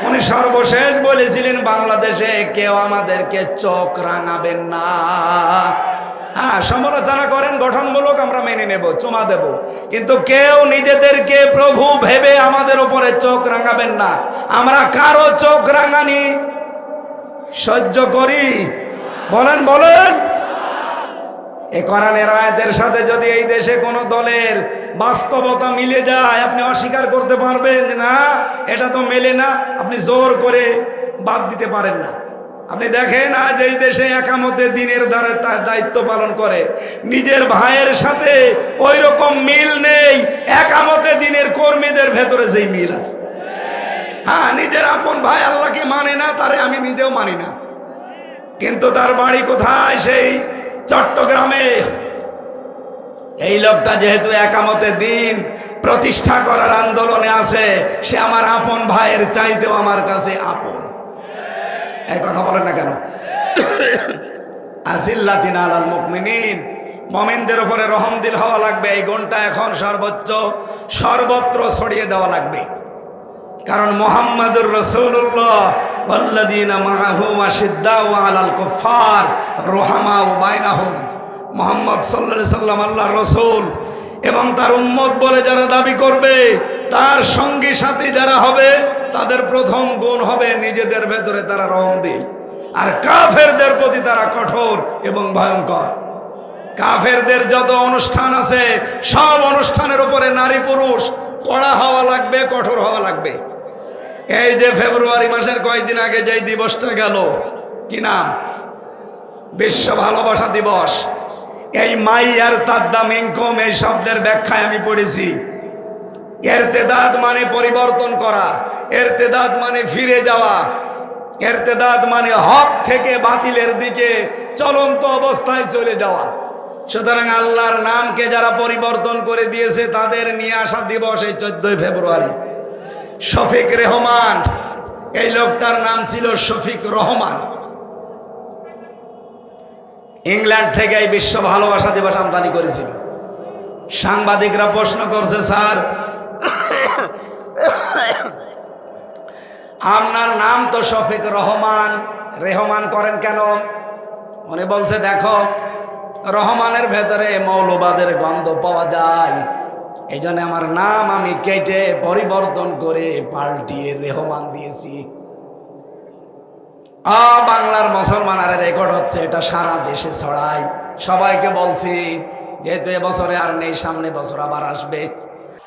উনি সর্বশেষ বলেছিলেন বাংলাদেশে কেউ আমাদেরকে চোখ রাঙাবেন না। হ্যাঁ, সমালোচনা করেন গঠনমূলক, আমরা মেনে নেব, চুমা দেব, কিন্তু কেউ নিজেদেরকে প্রভু ভেবে আমাদের উপরে চোখ রাঙাবেন না। আমরা কারো চোখ রাঙানি সহ্য করি? বলেন বলেন। এই কোরআনের আয়াতের সাথে যদি এই দেশে কোনো দলের বাস্তবতা মিলে যায়, আপনি অস্বীকার করতে পারবেন যে না এটা তো মেলে না, আপনি জোর করে বাদ দিতে পারেন না। আপনি দেখেন আজ এই দেশে একামতে দিনের দ্বারা তার দায়িত্ব পালন করে নিজের ভাইয়ের সাথে ওই রকম মিল নেই একামতে দিনের কর্মীদের ভেতরে যেই মিল আছে। হ্যাঁ, নিজের আপন ভাই আল্লাহকে মানে না, তারে আমি নিজেও মানি না, কিন্তু তার বাড়ি কোথায়? সেই চট্টগ্রামে। এই লোকটা যেহেতু একামতে দিন প্রতিষ্ঠা করার আন্দোলনে আছে, সে আমার আপন ভাইয়ের চাইতেও আমার কাছে আপন। এই কথা বলেন না কেন? আজিল্লাতিন আলাল মুমিনিন, মুমিনদের উপরে রহমদিল হওয়া লাগবে। এই গুণটা এখন সর্বত্র ছড়িয়ে দেওয়া লাগবে, কারণ মুহাম্মাদুর রাসূলুল্লাহ ওয়াল্লাযীনা মাআহু আশিদ্দাউ আলাল কুফফার রুহামাউ বাইনাহুম। মুহাম্মদ সাল্লাল্লাহু আলাইহি সাল্লাম আল্লাহর রাসূল এবং তার উম্মত বলে যারা দাবি করবে, তার সঙ্গী সাথী যারা হবে, তাদের প্রথম গুণ হবে নিজেদের ভেতরে তারা রহমদিল, আর কাফেরদের প্রতি তারা কঠোর এবং ভয়ঙ্কর। কাফেরদের যত অনুষ্ঠান আছে সব অনুষ্ঠানের উপরে নারী পুরুষ কড়া হওয়া লাগবে, কঠোর হওয়া লাগবে। এই যে ফেব্রুয়ারি মাসের কয়েকদিন আগে যেই দিবসটা গেল, কি নাম? বিশ্ব ভালোবাসা দিবস। এই মাই আর তাদ্দাম ইনকম এই শব্দের ব্যাখ্যায় আমি পড়েছি, ইরতেদাদ মানে পরিবর্তন করা, ইরতেদাদ মানে ফিরে যাওয়া, ইরতেদাদ মানে হক থেকে বাতিলের দিকে চলন্ত অবস্থায় চলে যাওয়া। সুতরাং আল্লাহর নামকে যারা পরিবর্তন করে দিয়েছে তাদের নিয়ে আসা দিবস এই 14 ফেব্রুয়ারি। শফিক রেহমান, এই লোকটার নাম ছিল শফিক রহমান। ইংল্যান্ড থেকে এই বিশ্ব ভালোবাসা দিবস আমদানি করেছিল। সাংবাদিকরা প্রশ্ন করছে, স্যার আপনার নাম তো শফিক রহমান, রেহমান করেন কেন? উনি বলছে, দেখো রহমানের ভেতরে মৌলবাদের গন্ধ পাওয়া যায়, এই জন্য আমার নাম আমি কেটে পরিবর্তন করে পাল্টিয়ে রেহমান দিয়েছি। বাংলার মুসলমানের রেকর্ড হচ্ছে, এটা সারা দেশে ছড়াই। সবাইকে বলছি, যেহেতু এবছরে আর নেই, সামনে বছর আবার আসবে।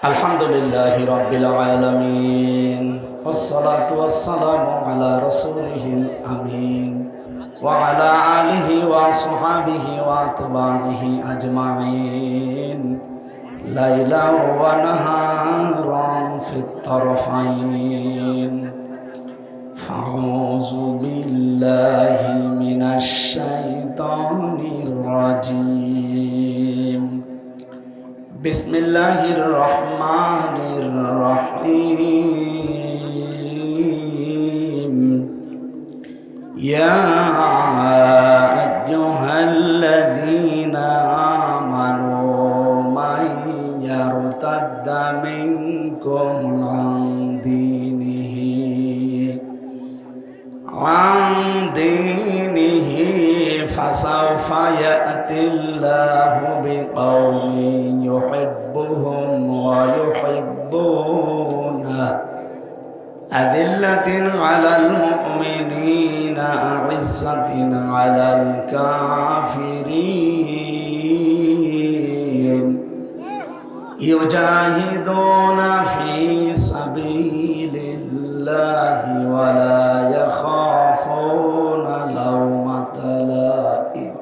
আলহামদুলিল্লাহি রাব্বিল আলামিন, ওয়াসসালাতু ওয়াসসালামু আলা রাসূলিহিল আমিন ওয়া আলা আলিহি ওয়া সাহবিহি ওয়া আতবাইহি আজমাইন, লাইলা ওয়া নাহারান ফিত তারফাইন। আউযু বিল্লাহি মিনাশ শাইতানির রাজীম। বিসমিল্লাহির রহমানির রহিম। ইয়া আইয়ুহাল্লাযীনা আমানু মান ইয়ারতাদ্দা মিনকুম আন দীনিহি ফাসাউফা ইয়াতিল্লাহু বিকওমিন ইউহিব্বুহুম ওয়া ইউহিব্বুনাহু আযিল্লাতিন আলাল মুমিনিনা আ'ইজ্জাতিন আলাল কাফিরিন ইউজাহিদুনা ফি সাবিলিল্লাহি ওয়া লা ইয়াখাফুনা লাওমাতা লাইম।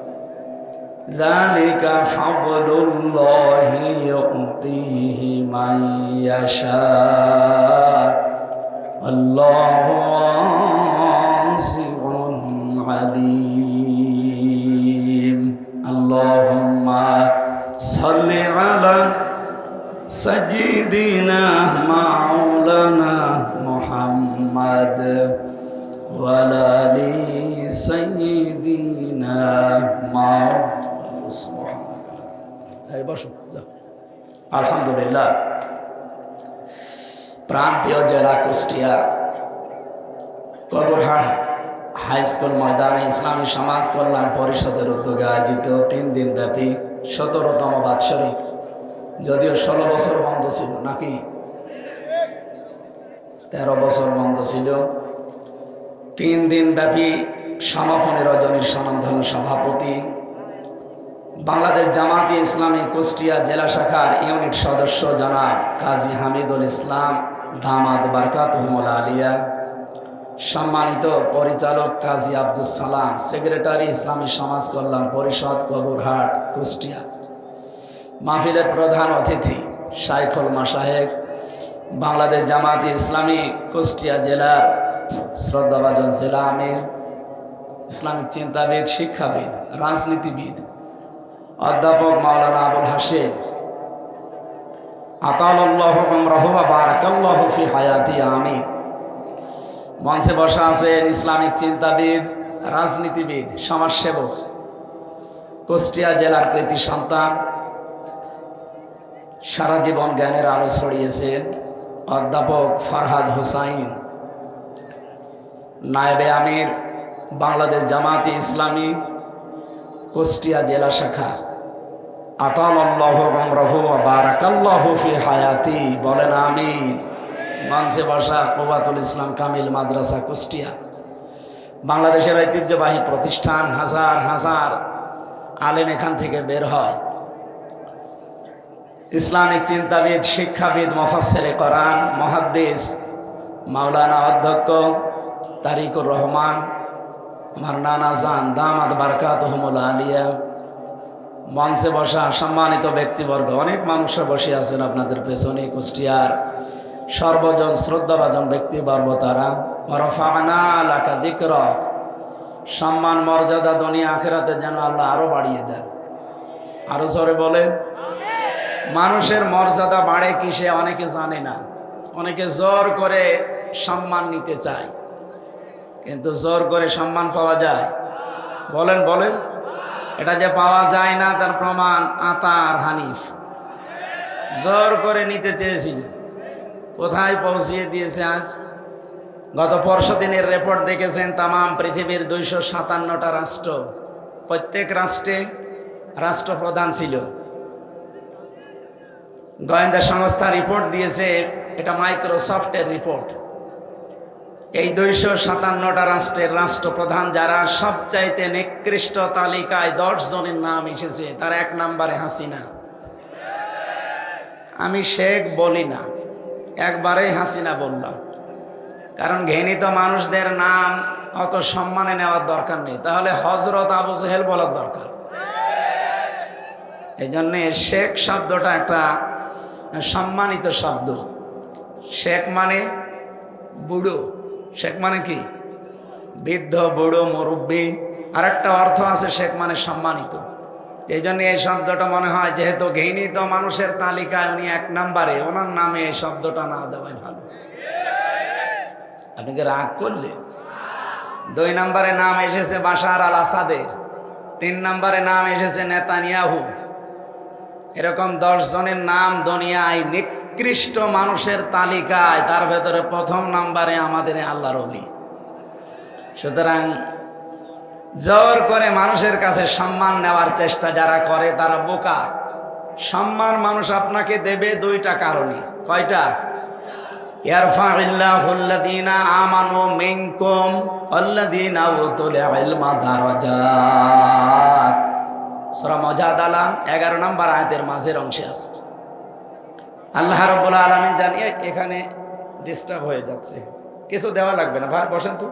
যালিকা ফাদলুল্লাহি ইউতিহি মান ইয়াশা, আল্লাহু ওয়াসিউন আলীম। আল্লাহুম্মা সাল্লি আলা সাইয়্যিদিনা মাওলানা মুহাম্মদ ওয়া আলা আলি সাইয়্যিদিনা আলহামদুলিল্লাহ। প্রাণপ্রিয় জেলা কুষ্টিয়া, কবরহাট হাই স্কুল ময়দানে ইসলামী সমাজ কল্যাণ পরিষদের উদ্যোগে আয়োজিত 3 দিন ব্যাপী 17তম বাৎসরিক, যদিও 16 বছর বন্ধ ছিল, নাকি 13 বছর বন্ধ ছিল, 3 দিন ব্যাপী সমাপনী রজনীর স্বনামধন্য সভাপতি বাংলাদেশ জামাতে ইসলামী কুষ্টিয়া জেলা শাখার ইউনিট সদস্য জনাব কাজী হামিদুল ইসলাম দামাদ বারকাতুহুল আলিয়া, সম্মানিত পরিচালক কাজী আব্দুল সালাম, সেক্রেটারি ইসলামী সমাজ কল্যাণ পরিষদ কবরহাট কুষ্টিয়া, মাহফিলের প্রধান অতিথি শাইখুল মাশায়েখ, বাংলাদেশ জামাতে ইসলামী কুষ্টিয়া জেলার শ্রদ্ধাভাজন জেলা আমির, ইসলামিক চিন্তাবিদ, শিক্ষাবিদ, রাজনীতিবিদ অধ্যাপক মাওলানা আবুল হাশেম আতালাল্লাহু উমরাহু ওয়া বারাকাল্লাহু ফি হায়াতি, আমিন। মঞ্চে বসা আছেন ইসলামিক চিন্তাবিদ, রাজনীতিবিদ, সমাজসেবক, কুষ্টিয়া জেলার কৃতি সন্তান, সারা জীবন জ্ঞানের আলো ছড়িয়েছেন অধ্যাপক ফরহাদ হোসাইন, নায়েবে আমির বাংলাদেশ জামাতে ইসলামী কুষ্টিয়া জেলা শাখা, আতালাল্লাহু উমরাহু ওয়া বারাকাল্লাহু ফি হায়াতি, বলেন আমিন। মঞ্চে বসা কুবাতুল ইসলাম কামিল মাদ্রাসা কুষ্টিয়া, বাংলাদেশের ঐতিহ্যবাহী প্রতিষ্ঠান, হাজার হাজার আলেম এখান থেকে বের হয়। ইসলামিক চিন্তাবিদ, শিক্ষাবিদ, মুফাসসিরে কোরআন, মুহাদ্দিস মাওলানা অধ্যক্ষ তারিকুর রহমান, আমার নানা জান দামাদ বারকাতুহুল আলিয়া, মঞ্চে বসা সম্মানিত ব্যক্তিবর্গ, অনেক মানুষ বসে আছেন আপনাদের পেছনে, কুষ্টিয়ার সর্বজন শ্রদ্ধাভাজন ব্যক্তিবর্গ তারা, রফা'না লাকা যিকরাক, সম্মান মর্যাদা দুনিয়া আখিরাতে যেন আল্লাহ আরো বাড়িয়ে দেন। আরো জোরে বলেন। মানুষের মর্যাদা বাড়ে কিসে অনেকে জানে না, অনেকে জোর করে সম্মান নিতে চায়, কিন্তু জোর করে সম্মান পাওয়া যায়? বলেন বলেন। এটা যে পাওয়া যায় না তার প্রমাণ আতার হানিফ জোর করে নিতে চেয়েছিল, কোথায় পৌঁছিয়ে দিয়েছে আজ। গত পরশু দিনের রিপোর্ট দেখেছেন, তাম পৃথিবীর 257টা রাষ্ট্র, প্রত্যেক রাষ্ট্রে রাষ্ট্রপ্রধান ছিল। গোয়েন্দা সংস্থা রিপোর্ট দিয়েছে, এটা মাইক্রোসফটের রিপোর্ট। এই 257টা রাষ্ট্রের রাষ্ট্রপ্রধান যারা, সবচাইতে নিকৃষ্ট তালিকায় 10 জনের নাম এসেছে। তার 1 নম্বরে হাসিনা। আমি শেখ বলি না, একবারেই হাসিনা বললাম, কারণ ঘৃণিত মানুষদের নাম অত সম্মানে নেওয়ার দরকার নেই, তাহলে হযরত আবু জেহেল বলার দরকার। এই জন্য শেখ শব্দটা একটা সম্মানিত শব্দ। শেখ মানে বুড়ো, শেখ মানে কি? বৃদ্ধ, বুড়ো, মুরব্বী। আর একটা অর্থ আছে শেখ মানে সম্মানিত। এই জন্য এই শব্দটা মনে হয় যেহেতু ঘৃণিত মানুষের তালিকায় উনি 1 নম্বরে, ওনার নামে এই শব্দটা না দেওয়াই ভালো। আপনি কি রাগ করলে? 2 নম্বরে নাম এসেছে বাশার আল আসাদের, 3 নম্বরে নাম এসেছে নেতানিয়াহু। এরকম 10 জনের নাম দুনিয়ায় নিকৃষ্ট মানুষের তালিকায়, তার ভেতরে 1ম নম্বরে আমাদের আল্লাহর ওলি। সুতরাং জোর করে মানুষের কাছে সম্মান নেওয়ার চেষ্টা যারা করে তারা বোকা। সম্মান মানুষ আপনাকে দেবে 2টা কারণে। কয়টা? ইয়ারফা'িল্লাহুল্লাযীনা আমানু মিনকুম ওয়াল্লাযীনা উতুল ইলমা দারাজাত। সূরা মুজাদালা 11 নম্বর আয়াতের মাঝের অংশে আছে। আল্লাহ রাব্বুল আলামিন জানিয়ে, এখানে ডিস্টার্ব হয়ে যাচ্ছে, কিছু দেওয়া লাগবে না ভাই, বসেন তো।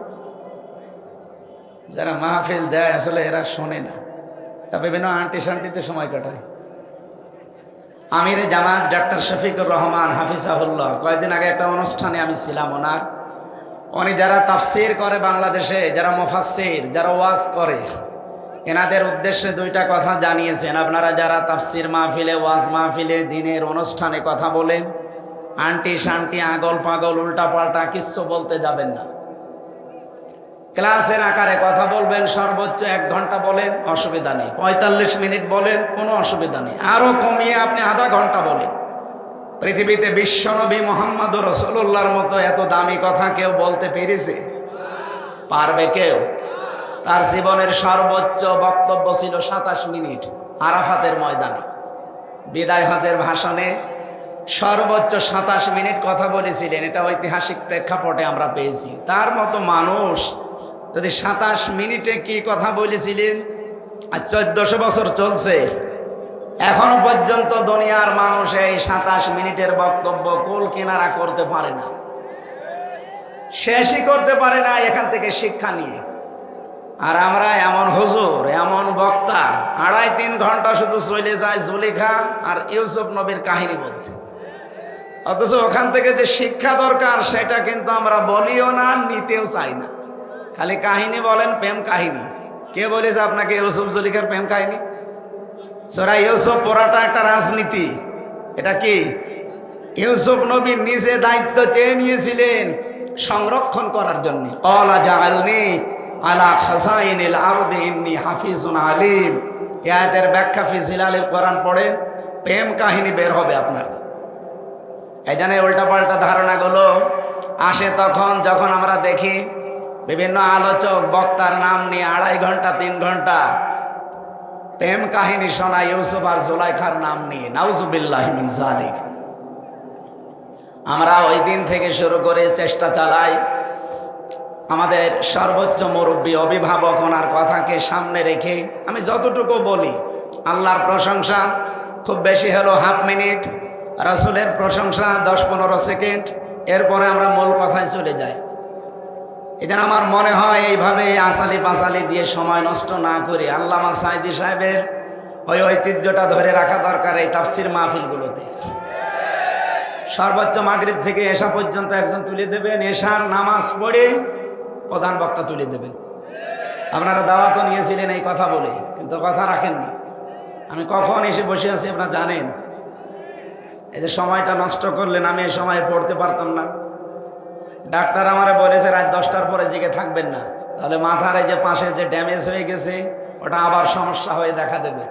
যারা মাহফিল দেয় আসলে এরা শোনে না, বিভিন্ন আন্টি শান্তিতে সময় কাটায়। আমিরে জামাত ডাক্তার শফিকুর রহমান হাফিজাহুল্লাহ, কয়েকদিন আগে একটা অনুষ্ঠানে আমি ছিলাম ওনার। উনি যারা তাফসীর করে বাংলাদেশে, যারা মুফাসসির, যারা ওয়াজ করে, এনাদের উদ্দেশ্যে 2টা কথা জানিয়েছেন। আপনারা যারা তাফসীর মাহফিলে, ওয়াজ মাহফিলে, দিনের অনুষ্ঠানে কথা বলেন, আন্টি শান্তি, আগল পাগল, উল্টা পাল্টা কিচ্ছু বলতে যাবেন না। ক্লাসের আকারে কথা বলবেন, সর্বোচ্চ 1 ঘন্টা বলেন, অসুবিধা নেই। 45 মিনিট বলেন, কোনো অসুবিধা নেই। আরো কমিয়ে আপনি আধা ঘন্টা বলেন। পৃথিবীতে বিশ্বনবী মুহাম্মদুর রাসূলুল্লাহর মতো এত দামি কথা কেউ বলতে পেরেছে? পারবে কেউ? তার জীবনের সর্বোচ্চ বক্তব্য ছিল 27 মিনিট আরাফাতের ময়দানে। বিদায় হজের ভাষণে সর্বোচ্চ 27 মিনিট কথা বলেছিলেন। এটা ঐতিহাসিক প্রেক্ষাপটে আমরা পেয়েছি। তার মতো মানুষ যদি 27 মিনিটে কি কথা বলেছিলেন, আর 1400 বছর চলছে, এখনো পর্যন্ত দুনিয়ার মানুষ এই 27 মিনিটের বক্তব্য কুল কিনারা করতে পারে না, শেষই করতে পারে না এখান থেকে শিক্ষা নিয়ে। আর আমরা এমন হুজুর, এমন বক্তা, 2.5-3 ঘন্টা শুধু চলে যায় জুলেখা আর ইউসুফ নবীর কাহিনী বলতে, অথচ ওখান থেকে যে শিক্ষা দরকার সেটা কিন্তু আমরা বলিও না, নিতেও চাই না। খালি কাহিনী বলেন, প্রেম কাহিনী। কে বলেছে আপনাকে ইউসুফ জুলেখার প্রেম কাহিনী? সূরা ইউসুফ পড়াটা একটা রাজনীতি। এটা কি? ইউসুফ নবী নিজে দায়িত্ব চেয়ে নিয়েছিলেন সংরক্ষণ করার জন্য। ক্বালা জাআলনি আলা খাযাইনিল আরদি ইন্নী হাফিজুন আলিম। এই আয়াতের ব্যাখ্যা ফি জিলালিল কোরআন পড়ে প্রেম কাহিনী বের হবে আপনার। এই জন্য উল্টাপাল্টা ধারণাগুলো আসে তখন যখন আমরা দেখি বিভিন্ন আলোচক বক্তার নাম নিয়ে 2.5 ঘন্টা 3 ঘন্টা প্রেম কাহিনী শোনা ইউসুফ আর জুলাইখার নাম নিয়ে। নাউজুবিল্লাহি মিন যালিক। আমরা ওই দিন থেকে শুরু করে চেষ্টা চালাই আমাদের সর্বোচ্চ মুরব্বী অভিভাবক ওনার কথাকে সামনে রেখে আমি যতটুকু বলি, আল্লাহর প্রশংসা খুব বেশি হলো 1/2 মিনিট, রাসূলের প্রশংসা 10-15 সেকেন্ড, এরপরে আমরা মূল কথায় চলে যাই। এটা আমার মনে হয় এইভাবে আসালি পাসালি দিয়ে সময় নষ্ট না করে আল্লামা সাঈদী সাহেবের ওই ঐতিহ্যটা ধরে রাখা দরকার এই তাফসির মাহফিলগুলোতে। সর্বোচ্চ মাগরিব থেকে এশা পর্যন্ত একজন তুলে দেবেন, এশার নামাজ পড়ে প্রধান বক্তা তুলে দেবেন। আপনারা দাওয়াতও নিয়েছিলেন এই কথা বলে, কিন্তু কথা রাখেননি। আমি কখন এসে বসে আছি আপনারা জানেন? এই যে সময়টা নষ্ট করলেন, আমি এই সময় পড়তে পারতাম না। ডাক্তার আমারে বলেছে রাত 10টার পরে জেগে থাকবেন না, তাহলে মাথার এই যে পাশে যে ড্যামেজ হয়ে গেছে ওটা আবার সমস্যা হয়ে দেখা দেবে।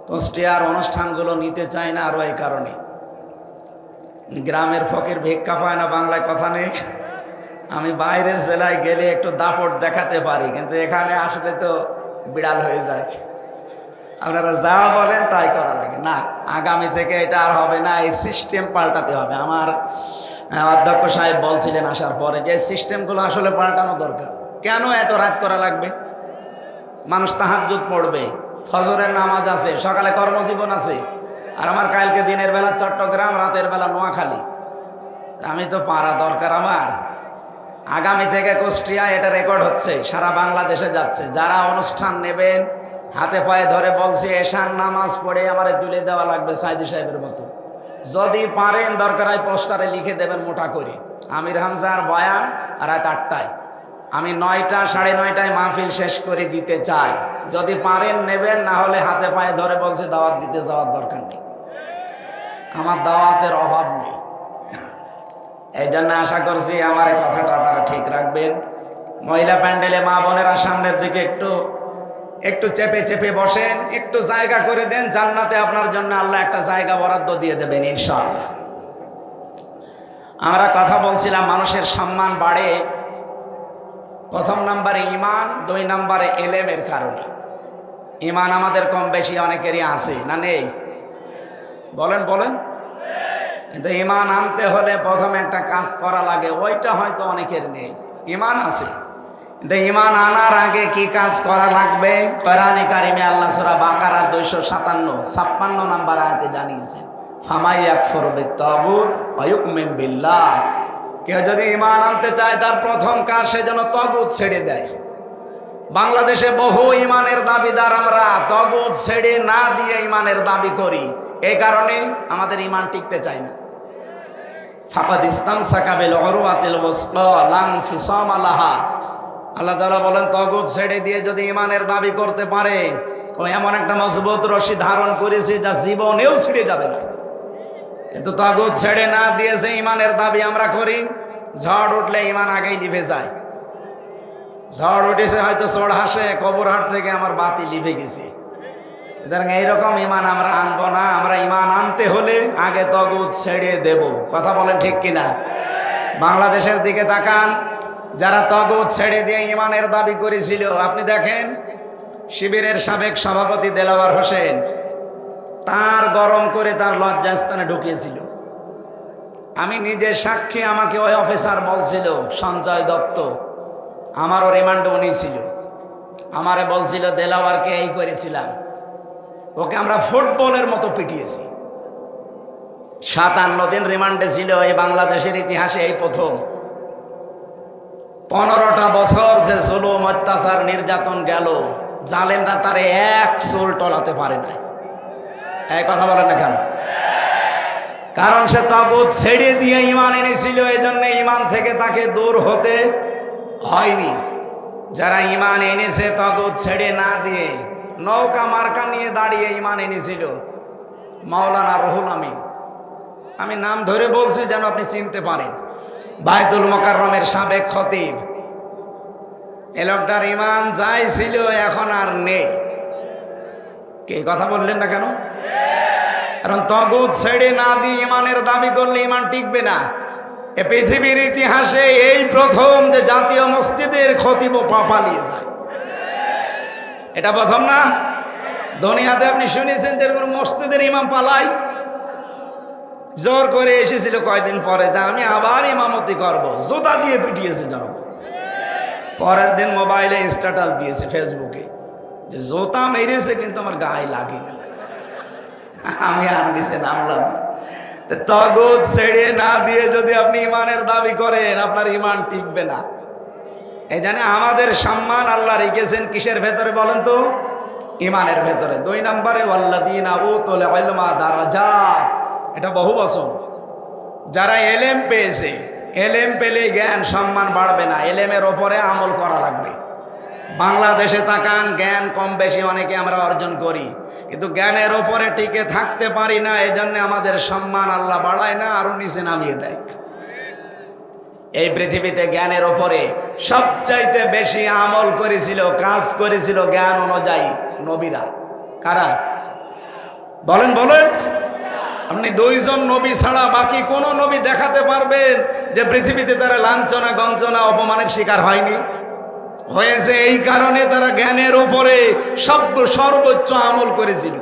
কুষ্টিয়ার অনুষ্ঠানগুলো নিতে চায় না, আরও এই কারণে। গ্রামের ফকির ভিক্ষা পায় না, বাংলায় কথা নেই। আমি বাইরের জেলায় গেলে একটু দাপট দেখাতে পারি, কিন্তু এখানে আসলে তো বিড়াল হয়ে যায়। আপনারা যা বলেন তাই করা লাগে না। আগামী থেকে এটা আর হবে না, এই সিস্টেম পাল্টাতে হবে। আমার অধ্যক্ষ সাহেব বলছিলেন আসার পরে যে সিস্টেমগুলো আসলে পাল্টানো দরকার। কেন এত রাত করা লাগবে? মানুষ তাহাজ্জুদ পড়বে, ফজরের নামাজ আছে, সকালে কর্মজীবন আছে। আর আমার কালকে দিনের বেলা চট্টগ্রাম, রাতের বেলা নোয়াখালী। আমি তো পারা দরকার আমার। আগামী থেকে কুষ্টিয়া এটা রেকর্ড হচ্ছে, সারা বাংলাদেশে যাচ্ছে। যারা অনুষ্ঠান নেবেন হাতে পায়ে ধরে বলছে এশার নামাজ পড়ে আমারে তুলে দেওয়া লাগবে সাঈদী সাহেবের মতো। যদি পারেন দরকার হয় পোস্টারে লিখে দেবেন মোটা করে, আমির হামজার বয়ান রাত 8টায়। আমি 9টা 9:30টায় মাহফিল শেষ করে দিতে চাই। যদি পারেন নেবেন, না হলে হাতে পায়ে ধরে বলছে দাওয়াত দিতে যাওয়ার দরকার নেই। আমার দাওয়াতের অভাব নেই। এই জন্য আশা করছি আমার এই কথাটা আপনারা ঠিক রাখবেন। মহিলা প্যান্ডেলে মা বোনেরা সামনের দিকে একটু চেপে চেপে বসেন, একটু জায়গা করে দেন। জান্নাতে আপনার জন্য আল্লাহ একটা জায়গা বরাদ্দ দিয়ে দেবেন ইনশাআল্লাহ। আমরা কথা বলছিলাম মানুষের সম্মান বাড়ে 1 নম্বরে ঈমান, 2 নম্বরে ইলমের কারণে। ঈমান আমাদের কম বেশি অনেকেরই আছে না নেই? বলেন বলেন। কিন্তু ঈমান আনতে হলে প্রথমে একটা কাজ করা লাগে, ওইটা হয়তো অনেকের নেই। ঈমান আছে, কিন্তু ঈমান আনার আগে কি কাজ করা লাগবে? কোরআনে কারিমে আল্লাহ সূরা বাকারার 257-56 নম্বর আয়াতে জানিয়েছেন, ফামাই ইয়াকফুর বিত-তাগুত ওয়া ইউমিন বিল্লাহ। কেউ যদি ঈমান আনতে চায় তার প্রথম কাজ সে যেন তাগুত ছেড়ে দেয়। বাংলাদেশে বহু ঈমানের দাবিদার আমরা তাগুত ছেড়ে না দিয়ে ঈমানের দাবি করি, এই কারণে আমাদের ঈমান টিকতে চায় না। ফাকাদ ইসতামসাকা বিল উরওয়াতিল ওয়াসকা লা ইনফিসামা লাহা। আল্লাহ তাআলা বলেন তাগুত ছেড়ে দিয়ে যদি ঈমানের দাবি করতে পারে, ও এমন একটা মজবুত রশি ধারণ করেছে যা জীবনেও ছিঁড়ে যাবে না। কিন্তু তাগুত ছেড়ে না দিয়ে যে ঈমানের দাবি আমরা করি, ঝড় উঠলে ঈমান আগেই লিভে যায়। ঝড় উঠেছে হয়তো চড়হাসে, কবরহাট থেকে আমার বাতি লিভে গেছে। এইরকম ঈমান আমরা আনবো না। আমরা ঈমান আনতে হলে আগে তাগুত ছেড়ে দেব। কথা বলেন ঠিক কিনা? বাংলাদেশের দিকে তাকান, যারা তাগুত ছেড়ে দিয়ে ইমানের দাবি করেছিল, আপনি দেখেন শিবিরের সাবেক সভাপতি দেলাওয়ার হোসেন তার গরম করে তার লজ্জাস্থানে ঢুকিয়েছিল। আমি নিজে সাক্ষী, আমাকে ওই অফিসার বলছিল, সঞ্জয় দত্ত, আমারও রিমান্ডও নিয়েছিল, আমারে বলছিল দেলাওয়ারকে এই করেছিলাম, ওকে আমরা ফুটবলের মতো পিটিয়েছি। 57 দিন রিমান্ডে ছিল, এই বাংলাদেশের ইতিহাসে এই প্রথম। 15টা বছর যে জুলুম অত্যাচার নির্যাতন গেল, জালেমরা তারে এক চুল টলাতে পারে না। এই কথা বলেন না কেন? কারণ সে তাগুত ছেড়ে দিয়ে ইমান এনেছিল, এই জন্য ইমান থেকে তাকে দূর হতে হয়নি। যারা ইমান এনেছে তাগুত ছেড়ে না দিয়ে নৌকা মার্কা নিয়ে দাঁড়িয়ে ইমান এনেছিল, মাওলানা রুহুল আমিন, আমি নাম ধরে বলছি যেন আপনি চিনতে পারেন, বায়তুল মোকাররমের সাবেক খতিব। এ লোকটার ইমান যাই ছিল এখন আর নেই। কে কথা বললেন না কেন? কারণ তাগুত ছেড়ে না দিয়ে ইমানের দাবি করলে ইমান টিকবে না। এ পৃথিবীর ইতিহাসে এই প্রথম যে জাতীয় মসজিদের খতিব পালিয়ে যায়, এটা প্রথম না। দুনিয়াতে আপনি শুনেছেন যে কোনো মসজিদের ইমাম পালায়? জোর করে এসেছিল কয়দিন পরে যে আমি আবার ইমামতি করব, জুতা দিয়ে পিটিয়েছে জনক। পরের দিন মোবাইলে স্ট্যাটাস দিয়েছে ফেসবুকে যে জুতা মেরেছে কিন্তু আমার গায়ে লাগে না। আমি আর নিচে নামলাম না। তাগুত ছেড়ে না দিয়ে যদি আপনি ইমানের দাবি করেন, আপনার ইমান টিকবে না। এই জন্য আমাদের সম্মান আল্লাহ রেখেছেন কিসের ভেতরে বলেন তো? ইমানের ভেতরে। 2 নম্বরে ওয়াল্লাযীনা উতুল ইলমা দারাজাত, এটা বহু বচন। যারা এলেম পেয়েছে, এলেম পেলে জ্ঞান সম্মান বাড়বে না, এলেমের ওপরে আমল করা লাগবে। বাংলাদেশে তাকান, জ্ঞান কম বেশি অনেকে আমরা অর্জন করি, কিন্তু জ্ঞানের ওপরে টিকে থাকতে পারি না। এই জন্য আমাদের সম্মান আল্লাহ বাড়ায় না, আরো নিচে নামিয়ে দেয়। এই পৃথিবীতে জ্ঞানের ওপরে সবচাইতে বেশি আমল করেছিল, কাজ করেছিল জ্ঞান অনুযায়ী নবীরা। কারা? বলেন বলেন। আপনি 2 জন নবী ছাড়া বাকি কোন নবী দেখাতে পারবেন যে পৃথিবীতে তারা লাঞ্ছনা গঞ্জনা অপমানের শিকার হয়নি? হয়েছে এই কারণে তারা জ্ঞানের উপরে সর্বোচ্চ আমল করেছিল।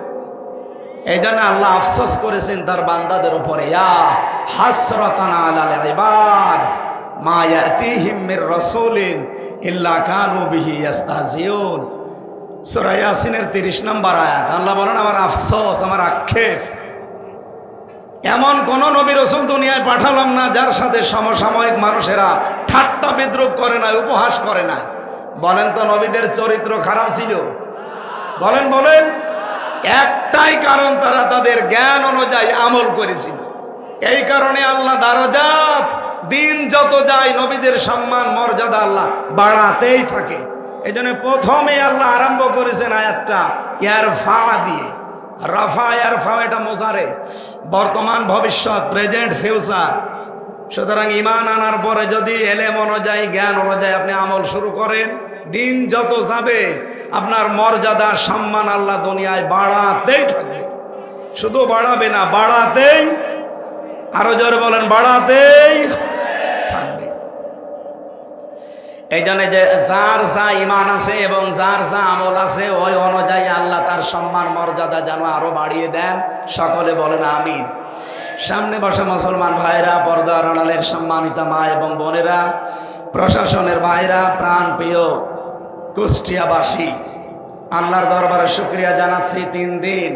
এই জন্য আল্লাহ আফসোস করেছেন তার বান্দাদের উপরে, ইয়া হাসরাতান আলাল ইবাদ মা ইয়াতিহিম মির রাসূলিন ইল্লা কানু বিহি ইস্তাহজিউন। সূরা ইয়াসিনের 30 নম্বর আয়াত। আল্লাহ বলেন আমার আফসোস, আমার আক্ষেপ, এমন কোন নবী রাসূল দুনিয়ায় পাঠালাম না যার সাথে সমসাময়িক মানুষেরা ঠাট্টা বিদ্রুপ করে না, উপহাস করে না। বলেন তো নবীদের চরিত্র খারাপ ছিল? বলেন বলেন। একটাই কারণ, তারা তাদের জ্ঞান অনুযায়ী আমল করেছিল। এই কারণে আল্লাহ দারাজাত, দিন যত যায় নবীদের সম্মান মর্যাদা আল্লাহ বাড়াতেই থাকে। এই জন্য প্রথমে আল্লাহ আরম্ভ করেছেন আয়াতটা ইয়ারফা দিয়ে। রাফা ইয়ারফা, এটা মোজারে, বর্তমান ভবিষ্যৎ, প্রেজেন্ট ফিউচার। সুতরাং ইমান আনার পরে যদি এলেম অনুযায়ী জ্ঞান অনুযায়ী আপনি আমল শুরু করেন, দিন যত যাবে আপনার মর্যাদা সম্মান আল্লাহ দুনিয়ায় বাড়াতেই থাকবে। শুধু বাড়াবে না, বাড়াতেই, আরো জোরে বলেন, বাড়াতেই থাকবে। এই জন্য যে যার যা ইমান আছে এবং যার যা আমল আছে ওই অনুযায়ী আল্লাহ তার সম্মান মর্যাদা যেন আরো বাড়িয়ে দেন। সকলে বলেন আমিন। সামনে বসা মুসলমান ভাইরা, পর্দার আড়ালের সম্মানিতা মা এবং বোনেরা, প্রশাসনের ভাইরা, প্রাণ প্রিয় কুষ্টিয়াবাসী, আল্লাহর দরবারে শুকরিয়া জানাচ্ছি। 3 দিন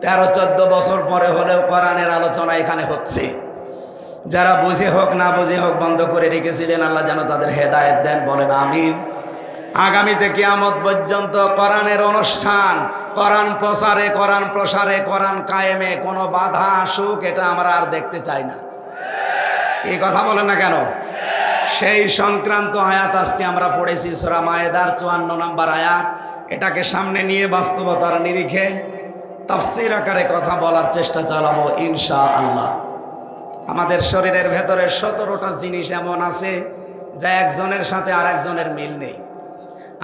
13-14 বছর পরে হলেও কোরআনের আলোচনা এখানে হচ্ছে। যারা বুঝে হোক না বুঝে হোক বন্ধ করে রেখেছিলেন, আল্লাহ যেন তাদের হেদায়েত দেন। বলেন আমিন। আগামীতে কিয়ামত পর্যন্ত কোরআনের অনুষ্ঠান, কোরআন প্রচারে, কোরআন প্রসারে, কোরআন কায়েমে কোনো বাধা আসুক, এটা আমরা আর দেখতে চাই না। এই কথা বলেন না কেন? সেই সংক্রান্ত আয়াত আজকে আমরা পড়েছি সূরা মায়েদার 54 নম্বর আয়াত। এটাকে সামনে নিয়ে বাস্তবতার নিরিখে তাফসীর আকারে কথা বলার চেষ্টা চালাবো ইনশাআল্লাহ। আমাদের শরীরের ভেতরে 17টা জিনিস এমন আছে যা একজনের সাথে আর একজনের মিল নেই।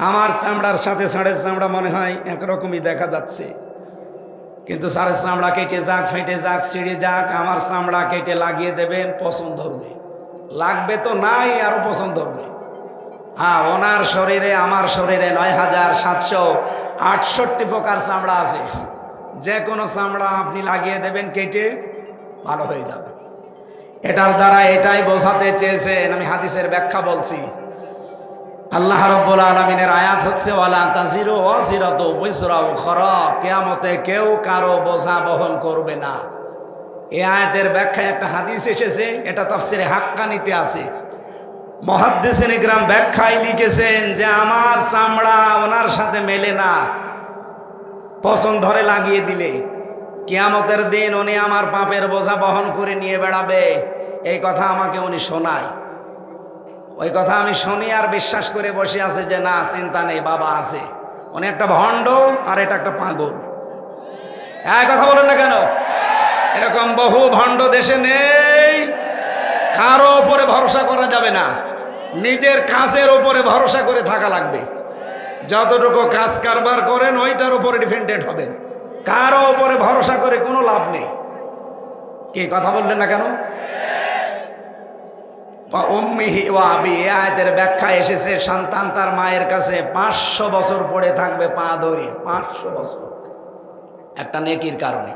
আমার চামড়ার সাথে ষাঁড়ের চামড়া মনে হয় একরকমই দেখা যাচ্ছে, কিন্তু ষাঁড়ের চামড়া কেটে যাক, ফেটে যাক, ছিঁড়ে যাক, আমার চামড়া কেটে লাগিয়ে দেবেন, পছন্দ হবে। লাগবে তো নাই, আরো পছন্দ হবে। হ্যাঁ, ওনার শরীরে আমার শরীরে ৯,৭৬৮ প্রকার চামড়া আছে। যে কোনো চামড়া আপনি লাগিয়ে দেবেন, কেটে ভালো হয়ে যাবে। এটার দ্বারা এটাই বোঝাতে চেয়েছেন, আমি হাদিসের ব্যাখ্যা বলছি। আল্লাহ রাব্বুল আলামিনের আয়াত হচ্ছে ওয়ালা তাজিরু ওয়াজিরাতু বিজরা উখরা, কিয়ামতে কেউ কারো বোঝা বহন করবে না। এই আয়াতের ব্যাখ্যায় একটা হাদিস এসেছে, এটা তাফসিরে হাক্কানিতে আছে। মুহাদ্দিসিন ইকরাম ব্যাখ্যায় লিখেছেন যে আমার চামড়া ওনার সাথে মেলে না, পছন্দ ধরে লাগিয়ে দিলে কিয়ামতের দিন উনি আমার পাপের বোঝা বহন করে নিয়ে বেড়াবে। এই কথা আমাকে উনি শোনায়। ওই কথা আমি শুনি আর বিশ্বাস করে বসে আছে যে না, চিন্তা নেই, বাবা আছে। উনি একটা ভণ্ড আর এটা একটা পাগল। এই কথা বলেন না কেন? এরকম বহু ভণ্ড দেশে নেই। কারো উপরে ভরসা করা যাবে না, নিজের কাজের উপরে ভরসা করে থাকা লাগবে। যতটুকু কাজ কারবার করেন ওইটার উপরে ডিপেন্ডেন্ট হবেন, কারো উপরে ভরসা করে কোনো লাভ নেই। কি কথা বললেন না কেন? উম্মিহি ওয়া আবি, আয়াতের ব্যাখ্যা এসেছে সন্তান তার মায়ের কাছে 500 বছর পড়ে থাকবে পা ধরে, 500 বছর, একটা নেকির কারণে।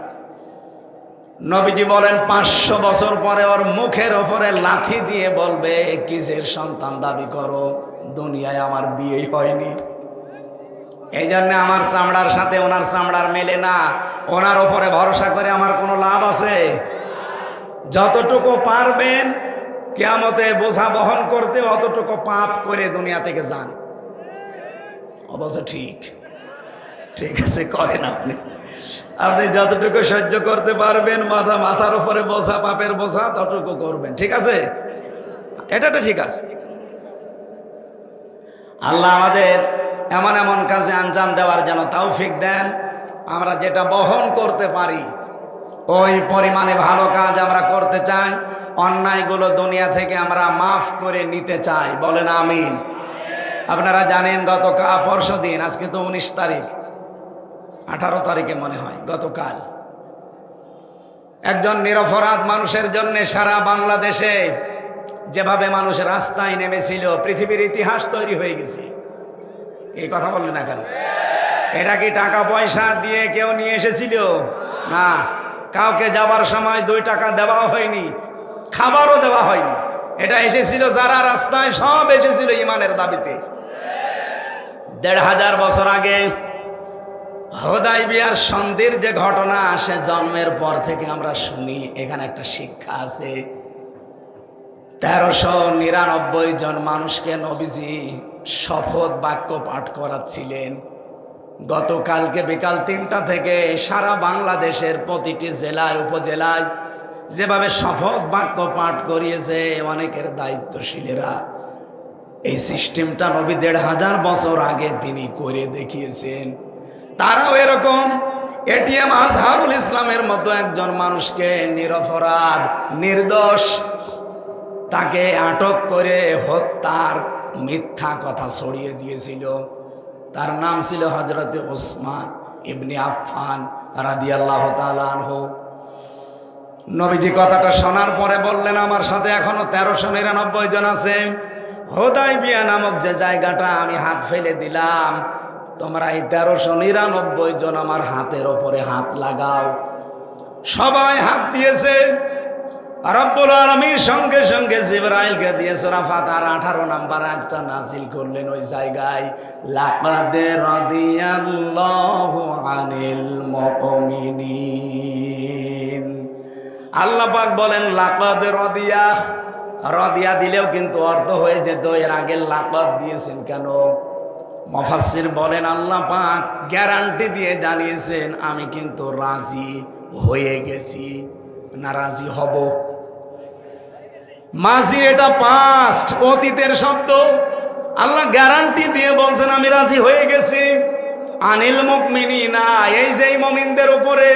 নবীজি বলেন 500 বছর পরে ওর মুখের ওপরে লাথি দিয়ে বলবে কিসের সন্তান দাবি করো, দুনিয়ায় আমার বিয়েই হয়নি। এই জন্য আমার চামড়ার সাথে ওনার চামড়ার মেলে না। ওনার ওপরে ভরসা করে আমার কোনো লাভ আছে? যতটুকু পারবেন কিয়ামতে বোঝা বহন করতে অতটুকু পাপ করে দুনিয়া থেকে যান। অবশ্য ঠিক ঠিক আছে, করেন আপনি। আপনি যতটুকু সহ্য করতে পারবেন, মাথার উপরে বোঝা, পাপের বোঝা, ততটুকু করবেন। ঠিক আছে, এটা তো ঠিক আছে। আল্লাহ আমাদের এমন এমন কাজে আঞ্জাম দেওয়ার যেন তৌফিক দেন, আমরা যেটা বহন করতে পারি ওই পরিমাণে ভালো কাজ আমরা করতে চাই। অন্যায়গুলো দুনিয়া থেকে আমরা মাফ করে নিতে চাই। বলেন আমিন। আপনারা জানেন গতকাল পরশুদিন, আজকে তো 19 তারিখ, 18 তারিখে মনে হয়, গতকাল একজন নিরপরাধ মানুষের জন্য সারা বাংলাদেশে যেভাবে মানুষ রাস্তায় নেমেছিল, পৃথিবীর ইতিহাস তৈরি হয়ে গেছে। এই কথা বললেন না কেন? এটা কি টাকা পয়সা দিয়ে কেউ নিয়ে এসেছিল? না, কাউকে যাবার সময় 2 টাকা দেওয়া হয়নি, খাবারও দেওয়া হয়নি। এটা এসেছিল যারা রাস্তায়, সব এসেছিল ইমানের দাবিতে। 1500 বছর আগে হুদায়বিয়ার সন্ধির যে ঘটনা, সে জন্মের পর থেকে আমরা শুনি। এখানে একটা শিক্ষা আছে। 1399 জন মানুষকে নবীজি শপথ বাক্য পাঠ করাচ্ছিলেন। গতকালকে বিকাল 3টা থেকে সারা বাংলাদেশের প্রতিটি জেলায় উপজেলায় যেভাবে শপথ বাক্য পাঠ করিয়েছে অনেকের দায়িত্বশীলেরা, এই সিস্টেমটা নবী 1500 বছর আগে তিনি করে দেখিয়েছেন। তারাও এরকম এটিএম আজহারুল ইসলামের মতো একজন মানুষকে, নিরপরাধ নির্দোষ, তাকে আটক করে হত্যার মিথ্যা কথা ছড়িয়ে দিয়েছিল। তার নাম ছিল হযরত উসমান ইবনে আফফান রাদিয়াল্লাহু তাআলা আনহু। নবীজি কথাটা শোনার পরে বললেন, আমার সাথে এখনো 1399 জন আছে। হুদায়বিয়া নামক যে জায়গাটা আমি হাত ফেলে দিলাম, তোমরা এই 1399 জন আমার হাতের ওপরে হাত লাগাও। সবাই হাত দিয়েছে। রব্বুল আলামিন সঙ্গে সঙ্গে জিবরাইলকে দিয়ে সূরা ফাতিহার 18 নাম্বার আয়াতটা নাযিল করলেন ওই জায়গায়, লাকাদ রাদিয়াল্লাহু আনিল মুমিনিন। আল্লাহ পাক বলেন লাকাদ রাদিয়া। রাদিয়া দিলেও কিন্তু অর্থ হয়ে যেত, এর আগে লাকাদ দিয়েছেন কেন? মুফাসসির বলেন আল্লাহ পাক গ্যারান্টি দিয়ে জানিয়েছেন, আমি কিন্তু রাজি হয়ে গেছি, না রাজি হব। মাঝি এটা পাস্ট, অতীতের শব্দ। আল্লাহ গ্যারান্টি দিয়ে বলছেন আমি রাজি হয়ে গেছি। আনিল মুমিনিনা, এই যে মুমিনদের উপরে,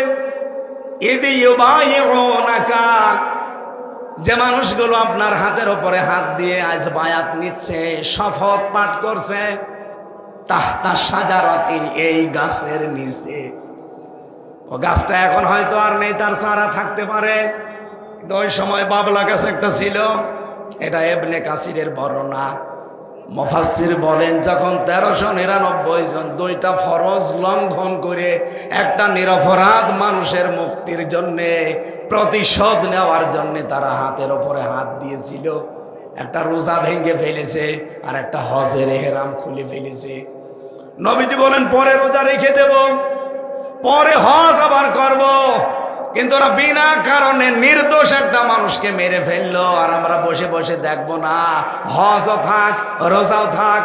ইদি ইউবাইউনাকা, যে মানুষগুলো আপনার হাতের উপরে হাত দিয়ে আজ বায়াত নিচ্ছে, শপথ পাঠ করছে, তাহতা শাজারাতি, এই গাছের নিচে। ও গাছটা এখন হয়তো আর নেই, তার চারা থাকতে পারে, ওই সময় বাবলা গাছ একটা ছিল। এটা ইবনে কাসিরের বর্ণনা। মুফাসসির বলেন যখন 1399 জন দুইটা ফরজ লঙ্ঘন করে একটা নিরপরাধ মানুষের মুক্তির জন্যে প্রতিশোধ নেওয়ার জন্যে তারা হাতের ওপরে হাত দিয়েছিল, একটা রোজা ভেঙে ফেলেছে আর একটা হজের এহরাম খুলে ফেলেছে। নবীজি বলেন পরে রোজা রেখে দেব, পরে হজ আবার করব, কিন্তু ওরা বিনা কারণে নির্দোষ একটা মানুষকে মেরে ফেললো আর আমরা বসে বসে দেখবো না? হজও থাক রোজাও থাক,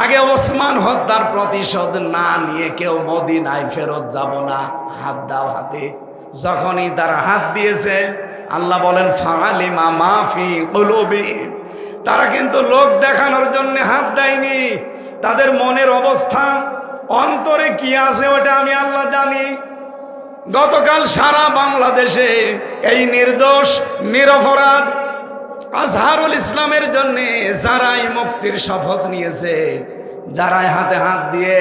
আগে ওসমান হত্যার প্রতিশোধ না নিয়ে কেউ মদিনায় ফেরত যাব না। হাত দাও হাতে। যখনই তারা হাত দিয়েছে আল্লাহ বলেন ফালিমা মাফি কুলুবি, তারা কিন্তু লোক দেখানোর জন্য হাত দেয়নি, তাদের মনের অবস্থা অন্তরে কি আছে ওটা আমি আল্লাহ জানি। গতকাল সারা বাংলাদেশে এই নির্দোষ নিরপরাধ আজহারুল ইসলামের জন্য যারাই মুক্তির শপথ নিয়েছে, যারাই হাতে হাত দিয়ে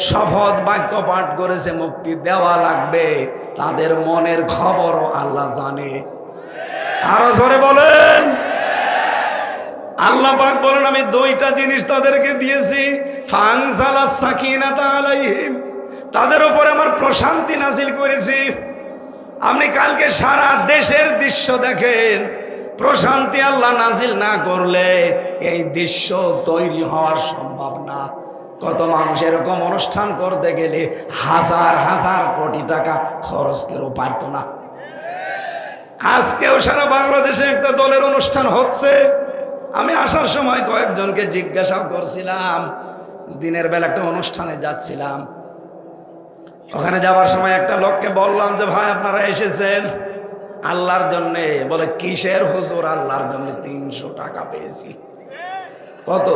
শপথ বাক্য পাঠ করেছে মুক্তি দেওয়া লাগবে, তাদের মনের খবরও আল্লাহ জানে। আরো জোরে বলেন। আল্লাহ পাক বলেন আমি দুইটা জিনিস তাদেরকে দিয়েছি, ফানজালাস সাকিনাতা আলাইহিম, তাদের উপরে আমার প্রশান্তি নাজিল করেছি। আপনি কালকে সারা দেশের দৃশ্য দেখেন, প্রশান্তি আল্লাহ নাজিল না করলে এই দৃশ্য তৈরি হওয়ার সম্ভব না। কত মানুষ এরকম অনুষ্ঠান করতে গেলে হাজার হাজার কোটি টাকা খরচ করেও পারত না। আজকেও সারা বাংলাদেশে একটা দলের অনুষ্ঠান হচ্ছে। আমি আসার সময় কয়েকজনকে জিজ্ঞাসা করছিলাম, দিনের বেলা একটা অনুষ্ঠানে যাচ্ছিলাম, ওখানে যাওয়ার সময় একটা লোককে বললাম যে ভাই আপনারা এসেছেন আল্লাহর জন্যে? বলে কিসের হুজুর? আল্লাহর জন্য 300 টাকা পেয়েছি। কত?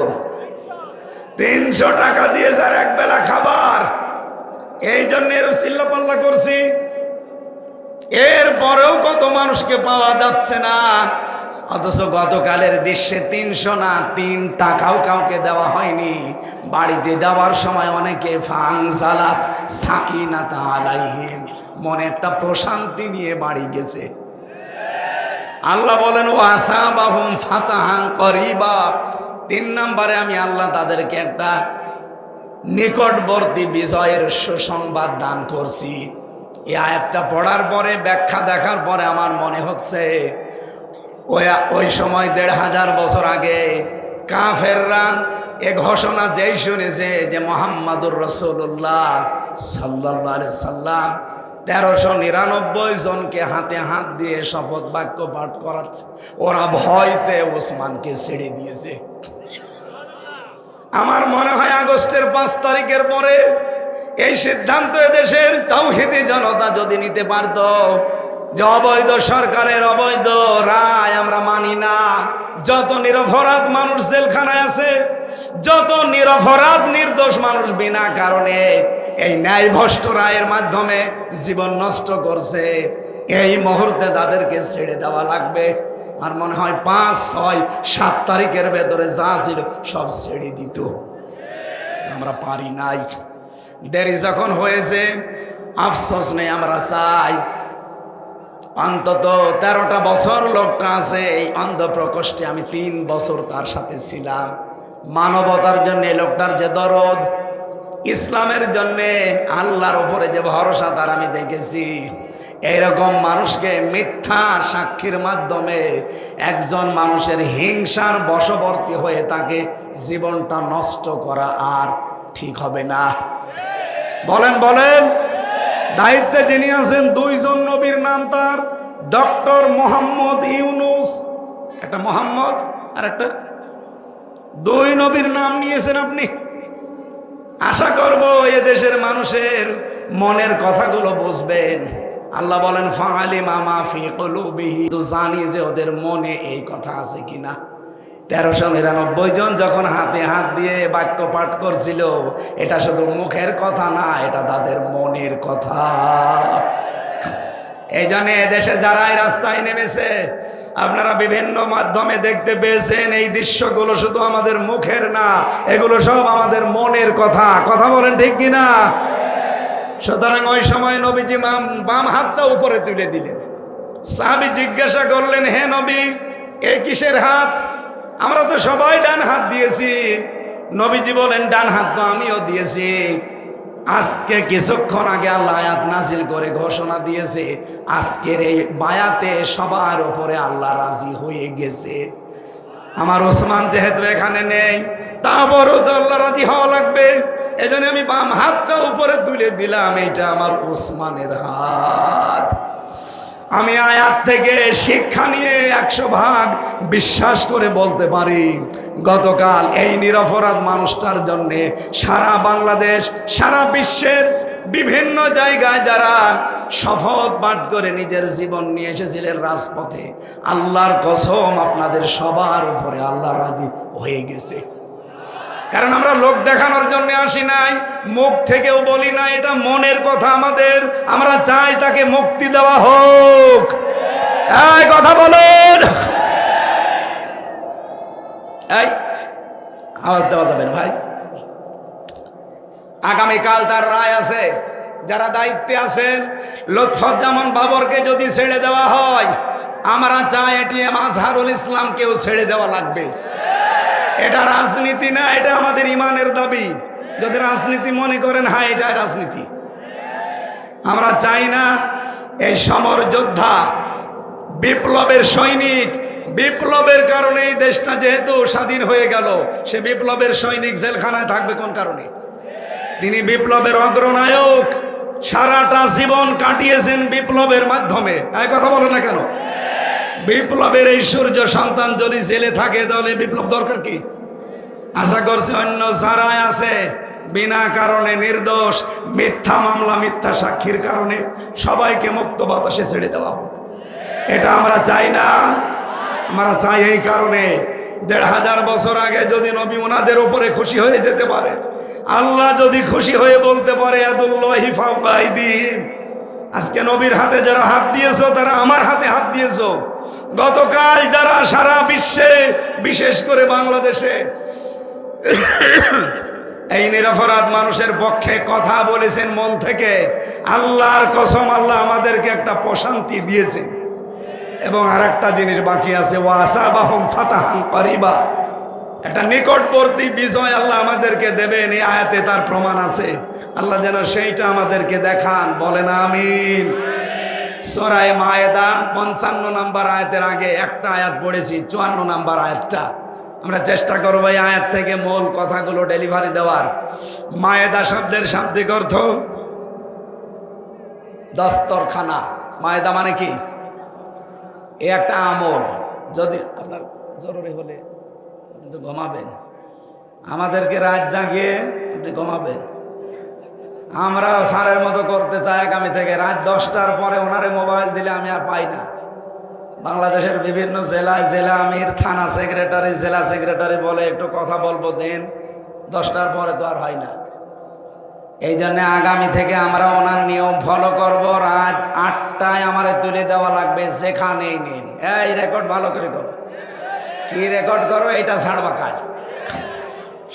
300 টাকা দিয়ে স্যার এক বেলা খাবার, এই জন্য এরকম চিল্লাপাল্লা করছি। এরপরেও কত মানুষকে পাওয়া যাচ্ছে না, অথচ গতকালের দৃশ্যে 300 না 3 টাকাও কাউকে দেওয়া হয়নি। বাড়িতে যাওয়ার সময় অনেকে ফানজালাস সাকিনাতা আলাইহিম, মনে একটা প্রশান্তি নিয়ে বাড়ি গেছে। আল্লাহ বলেন ওয়াসাবাহুম ফাতাহান করিবা, 3 নম্বরে আমি আল্লাহ তাদেরকে একটা নিকটবর্তী বিজয়ের সুসংবাদ দান করছি। এই আয়াতটা পড়ার পরে ব্যাখ্যা দেখার পরে আমার মনে হচ্ছে ওই সময় 1500 বছর আগে কাফেররা এ ঘোষণা যেই শুনেছে যে মুহাম্মাদুর রাসূলুল্লাহ সাল্লাল্লাহু আলাইহি সাল্লাম 1399 জনকে হাতে হাত দিয়ে শপথ বাক্য পাঠ করাচ্ছে, ওরা ভয়তে ওসমানকে ছেড়ে দিয়েছে। আমার মনে হয় আগস্টের 5 তারিখের পরে এই সিদ্ধান্ত এদেশের তাওহীদি জনতা যদি নিতে পারত যে অবৈধ সরকারের অবৈধ রায় আমরা মানি না, যত নিরপরাধ মানুষ জেলখানায় আছে, যত নিরপরাধ নির্দোষ মানুষ বিনা কারণে এই ন্যায়ভ্রষ্ট রায়ের মাধ্যমে জীবন নষ্ট করছে, এই মুহূর্তে তাদেরকে ছেড়ে দেওয়া লাগবে। আর মনে হয় 5, 6, 7 তারিখের ভেতরে যা ছিল সব ছেড়ে দিত। আমরা পারি নাই, দেরি যখন হয়েছে আফসোস নেই, আমরা চাই অন্তত 13টা বছর লোকটা আছে এই অন্ধ প্রকোষ্ঠে, আমি 3 বছর তার সাথে ছিলাম। মানবতার জন্য লোকটার যে দরদ, ইসলামের জন্য আল্লাহর উপরে যে ভরসা তার আমি দেখেছি। এইরকম মানুষকে মিথ্যা সাক্ষীর মাধ্যমে একজন মানুষের হিংসার বশবর্তী হয়ে তাকে জীবনটা নষ্ট করা আর ঠিক হবে না। বলেন বলেন। দায়িত্বে যিনি আছেন 2 জন নবীর নাম তার ডক্টর মোহাম্মদ ইউনুস, একটা মোহাম্মদ আর একটা 2 নবীর নাম নিয়েছেন আপনি। আশা করব এদেশের মানুষের মনের কথাগুলো বুঝবেন। আল্লাহ বলেন ফাআলিমা মা ফি কুলুবিহি, তো জানি যে ওদের মনে এই কথা আছে কিনা। 1399 জন যখন হাতে হাত দিয়ে বাক্য পাঠ করছিল, এটা শুধু মুখের কথা না, এটা তাদের মনের কথা। এই জন্য এদেশে যারাই রাস্তায় নেমেছে, আপনারা বিভিন্ন মাধ্যমে দেখতে পেয়েছেন, এই দৃশ্যগুলো শুধু আমাদের মুখের না, এগুলো সব আমাদের মনের কথা। কথা বলেন ঠিক কিনা? সুতরাং ওই সময় নবীজি বাম হাতটা উপরে তুলে দিলেন। সাহাবী জিজ্ঞাসা করলেন, হে নবী, এ কিসের হাত? আমরা তো সবাই ডান হাত দিয়েছি, নবীজি বলেন ডান হাত তো আমিও দিয়েছি। আজকে কিছুক্ষণ আগে আল্লাহ আয়াত নাজিল করে ঘোষণা দিয়েছে আজকের এই বায়াতে সবার উপরে আল্লাহ রাজি হয়ে গেছে। আমার ওসমান যেহেতু এখানে নেই, তারপরও তো আল্লাহ রাজি হওয়া লাগবে। এই জন্য আমি বাম হাতটা উপরে তুলে দিলাম, এটা আমার ওসমানের হাত। আমি আয়াত থেকে শিক্ষা নিয়ে 100% বিশ্বাস করে বলতে পারি, গতকাল এই নিরপরাধ মানুষটার জন্য সারা বাংলাদেশ, সারা বিশ্বের বিভিন্ন জায়গায় যারা শপথ পাঠ করে নিজের জীবন নিয়ে এসেছিলেন রাজপথে, আল্লাহর কসম আপনাদের সবার উপরে আল্লাহ রাজি হয়ে গেছে। কারণ আমরা লোক দেখানোর জন্য আসি নাই, মুখ থেকেও বলি না, এটা মনের কথা আমাদের। আমরা চাই তাকে মুক্তি দেওয়া হোক। এই কথা বলেন, এই আওয়াজ দেওয়া যাবে না ভাই। আগামীকাল তার রায় আছে, যারা দায়িত্বে আছেন, লুৎফুজ্জামান বাবরকে যদি ছেড়ে দেওয়া হয়, আমরা চাই এটিএম আজহারুল ইসলামকেও ছেড়ে দেওয়া লাগবে। এটা রাজনীতি না, এটা আমাদের ইমানের দাবি। যদি রাজনীতি মনে করেন, হ্যাঁ এটা রাজনীতি। আমরা চাই না এই সমর যোদ্ধা, বিপ্লবের সৈনিক, বিপ্লবের কারণে এই দেশটা যেহেতু স্বাধীন হয়ে গেল, সে বিপ্লবের সৈনিক জেলখানায় থাকবে কোন কারণে? তিনি বিপ্লবের অগ্রনায়ক, সারাটা জীবন কাটিয়েছেন বিপ্লবের মাধ্যমে। এই কথা বলো না কেন? বিপ্লবের এই সূর্য সন্তান যদি জেলে থাকে, তাহলে বিপ্লব দরকার কি? আশা করছি অন্য যারাই আছে বিনা কারণে নির্দোষ, মিথ্যা মামলা, মিথ্যা সাক্ষীর কারণে সবাইকে মুক্ত বাতাসে ছেড়ে দেওয়া হোক। এটা আমরা চাই না। আমরা চাই এই কারণে 1500 বছর আগে যদি নবী ওনাদের উপরে খুশি হয়ে যেতে পারে, আল্লাহ যদি খুশি হয়ে বলতে পারে ইয়াদুল্লাহি ফাওকা আইদিহিম, আজকে নবীর হাতে যারা হাত দিয়েছো তারা আমার হাতে হাত দিয়েছো। গতকাল যারা সারা বিশ্বে, বিশেষ করে বাংলাদেশে এই নিরপরাধ মানুষের পক্ষে কথা বলেছেন মন থেকে, আল্লাহর কসম আল্লাহ আমাদেরকে একটা প্রশান্তি দিয়েছে। এবং আর একটা জিনিস বাকি আছে, ওয়াসাবাহুম ফাতাহান করিবা, একটা নিকটবর্তী বিজয় আল্লাহ আমাদেরকে দেবেন। এই আয়াতে তার প্রমাণ আছে। আল্লাহ যেন সেইটা আমাদেরকে দেখান, বলেন আমিন। সূরা মায়েদা 55 নম্বর আয়াতের আগে একটা আয়াত পড়েছি, 54 নম্বর আয়াতটা। আমরা চেষ্টা করবো এই আয়াত থেকে মূল কথাগুলো ডেলিভারি দেওয়ার। মায়েদা শব্দের শাব্দিক অর্থ দস্তরখানা। মায়েদা মানে কি? এ একটা আমল। যদি আপনার জরুরি হলে আপনি তো ঘুমাবেন, আমাদেরকে রাত জাগিয়ে আপনি ঘুমাবেন। আমরা সারের মতো করতে চাই আগামী থেকে। রাত 10টার পরে ওনারে মোবাইল দিলে আমি আর পাই না। বাংলাদেশের বিভিন্ন জেলায় জেলা আমির, থানা সেক্রেটারি, জেলা সেক্রেটারি বলে একটু কথা বলবো দেন, 10টার পরে তো আর হয় না। এই জন্য আগামী থেকে আমরা ওনার নিয়ম ফলো করব। রাত 8টায় আমারে তুলে দেওয়া লাগবে, যেখানেই নিন। এই রেকর্ড ভালো করে করো। কি রেকর্ড করো? এটা ছাড়বা কাজ।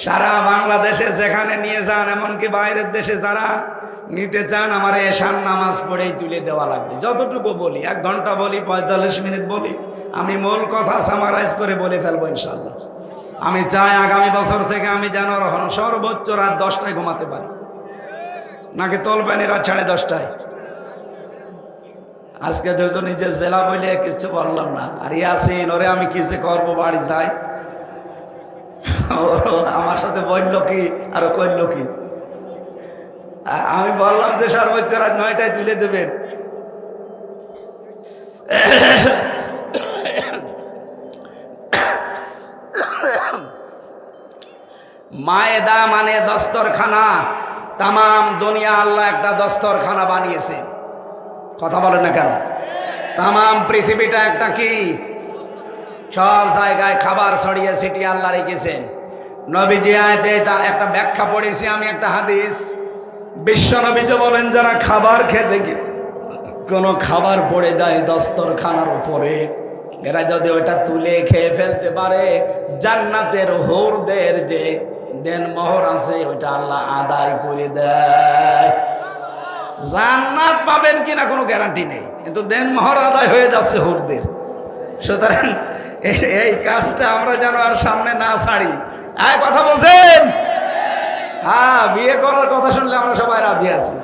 সারা বাংলাদেশে যেখানে নিয়ে যান, এমনকি বাইরের দেশে যারা নিতে চান, আমার এশার নামাজ পড়েই তুলে দেওয়া লাগবে। যতটুকু বলি, 1 ঘন্টা বলি, 45 মিনিট বলি, আমি মূল কথা সামারাইজ করে বলে ফেলবো ইনশাল্লাহ। আমি চাই আগামী বছর থেকে আমি যেন সর্বোচ্চ রাত 10টায় ঘুমাতে পারি। নাকি তলবানি রাত 10:30টায়? আজকে যেহেতু নিজের জেলা বলে কিছু বললাম না। আর ইয়াসিন, ওরে আমি কি যে করবো, বাড়ি যাই। আমার সাথে বললো কি আর কইল কি? আমি বললাম যে সর্বোচ্চ রাত 9টায় তুলে দেবেন। মায়েদা মানে দস্তরখানা। তামাম দুনিয়া আল্লাহ একটা দস্তরখানা বানিয়েছে। কথা বলেন না কেন? তামাম পৃথিবীটা একটা কি, সব জায়গায় খাবার ছড়িয়ে ছিটিয়ে আল্লাহ রেখেছেন। নবীজি আয়াতে তার একটা ব্যাখ্যা পড়েছি আমি, একটা হাদিস। বিশ্ব নবীজি বলেন, যারা খাবার খেতে কোনো খাবার পড়ে যায় দস্তরখানার উপরে, এরা যদি ওইটা তুলে খেয়ে ফেলতে পারে, জান্নাতের হুরদের যে দেনমোহর আছে ওইটা আল্লাহ আদায় করে দেয়। জান্নাত পাবেন কিনা কোনো গ্যারান্টি নেই, কিন্তু দেনমোহর আদায় হয়ে যাচ্ছে হুরদের। সুতরাং এই কাজটা আমরা যেন আর সামনে না ছাড়ি। আয় কথা বলছেন? হ্যাঁ, বিয়ে করার কথা শুনলে আমরা সবাই রাজি আছি।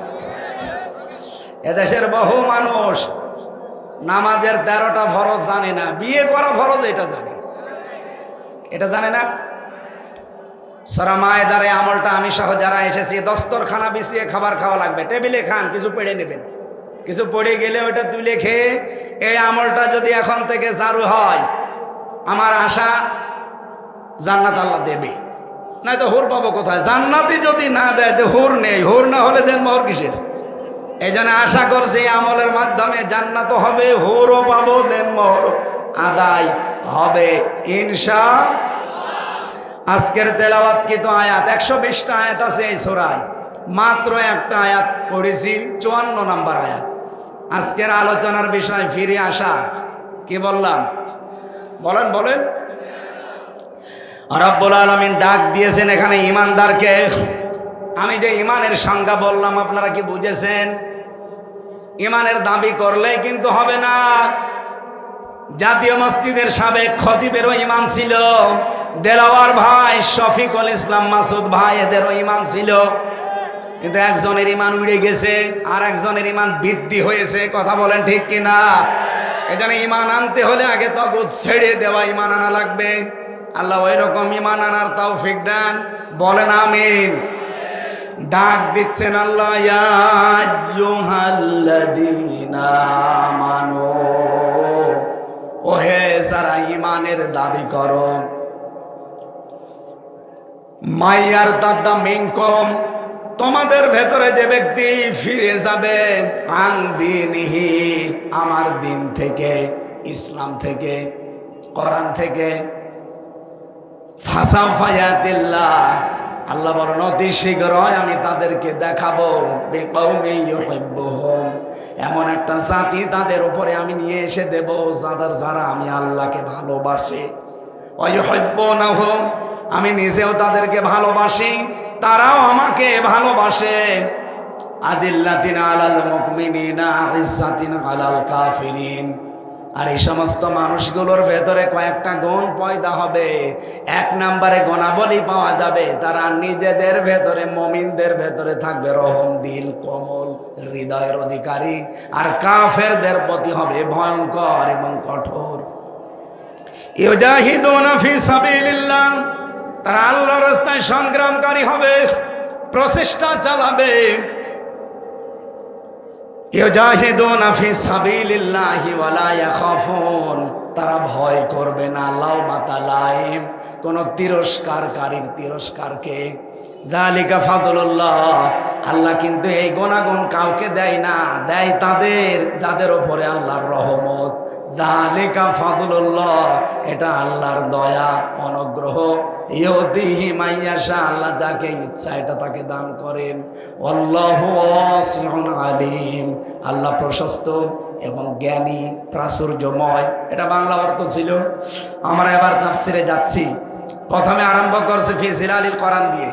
এদেশের বহু মানুষ নামাজের 13টা ফরজ জানে না, বিয়ে করা ফরজ এটা জানে। এটা জানে না। সূরা মায়েদার এই আমলটা আমি সহ যারা এসেছি, দস্তরখানা বিছিয়ে খাবার খাওয়া লাগবে, টেবিলে খান, কিছু পেড়ে নেবেন, কিছু পড়ে গেলে ওটা তুলে খেয়ে এই আমলটা যদি এখন থেকে চালু হয়, আমার আশা জান্নাত আল্লাহ দেবে। নাই তো হুর পাবো কোথায়? জান্নাতি যদি না দেয় তো হুর নেই, হুর না হলে দেন মোহর কিসের? এই জন্য আশা করছি এই আমলের মাধ্যমে জান্নাতও হবে, হুরও পাবো, দেন মোহর আদায় হবে ইনশাআল্লাহ। আজকের তেলাওয়াতকৃত আয়াত 120টা আয়াত আছে এই সূরায়, মাত্র একটা আয়াত পড়েছি, 54 নম্বর আয়াত। আজকের আলোচনার বিষয় ফিরে আসা। কি বললাম? বলেন বলেন। রব্বুল আলামিন ডাক দিয়েছেন এখানে ঈমানদারকে। আমি যে ঈমানের সংজ্ঞা বললাম আপনারা কি বুঝেছেন? ঈমানের দাবি করলেই কিন্তু হবে না। জাতীয় মসজিদের সাবেক খতিবেরও ঈমান ছিল, দেলাওয়ার ভাই শফিকুল ইসলাম মাসুদ ভাই এদেরও ঈমান ছিল, কিন্তু একজনের ঈমান উড়ে গেছে আর একজনের ঈমান বৃদ্ধি হয়েছে। কথা বলেন ঠিক কিনা? এখানে ঈমান আনতে হলে আগে তাগুত ছেড়ে দেওয়া ঈমান আনা লাগবে। আল্লাহ ওই রকম ঈমান আনার তৌফিক দেন, বলেন আমিন। ডাক দিচ্ছেন আল্লাহ, ইয়া আইয়ুহাল্লাযীনা আমানু, ওহে যারা ঈমানের দাবি করো, মাইয়ারতাদ্দা মিনকুম, তোমাদের ভেতরে যে ব্যক্তি ফিরে যাবে, আন দীনিহি, আমার দিন থেকে, ইসলাম থেকে, কোরআন থেকে, ফাসাউফা ইয়াতিল্লাহ, আল্লাহ বলেন অতি শীঘ্রই আমি তাদেরকে দেখাবো, বিকৌমি ইউহিব্বুহুম, এমন একটা জাতি তাদের উপরে আমি নিয়ে এসে দেব যারা আমি আল্লাহকে ভালোবাসে, ওয়া ইউহিব্বুনাহু, আমি নিজেও তাদেরকে ভালোবাসি, তারাও আমাকে ভালোবাসে। আদিল্লাতিন আলাল মুমিনিনা ইজ্জাতিন আলাল কাফিরিন। আর এই সমস্ত মানুষগুলোর ভেতরে কয়েকটা গুণ পয়দা হবে। এক নম্বরে গুণাবলী পাওয়া যাবে, তারা নিজেদের ভেতরে, মুমিনদের ভেতরে থাকবে রহম দিল, কোমল হৃদয়ের অধিকারী, আর কাফেরদের প্রতি হবে ভয়ঙ্কর এবং কঠোর। ইউজাহিদুনা ফি সাবিলিল্লাহ, তারা আল্লাহর রাস্তায় সংগ্রামকারী হবে, প্রচেষ্টা চালাবে। ইউজাহিদুনা ফি সাবিলিল্লাহি ওয়া লা ইয়াখাফুন, তারা ভয় করবে না লাউমাতা লাইম, কোন তিরস্কারকারীর তিরস্কারকে। যালিকা ফাদলুল্লাহ, আল্লাহ কিন্তু এই গুণাগুণ কাউকে দেয় না, দেয় তাদের যাদের উপরে আল্লাহর রহমত। যালিকা ফাদলুল্লাহ, এটা আল্লাহর দয়া অনুগ্রহ। ইউতিহি মাইয়াশা, আল্লাহ যাকে ইচ্ছা এটা তাকে দান করেন। আল্লাহু ওয়াসিউন আলিম, আল্লাহ প্রশস্ত এবং জ্ঞানী, প্রাচুর্যময়। এটা বাংলা অর্থ ছিল। আমরা এবার তাফসিরে যাচ্ছি। প্রথমে আরম্ভ করছে ফি জিলালিল কোরআন দিয়ে।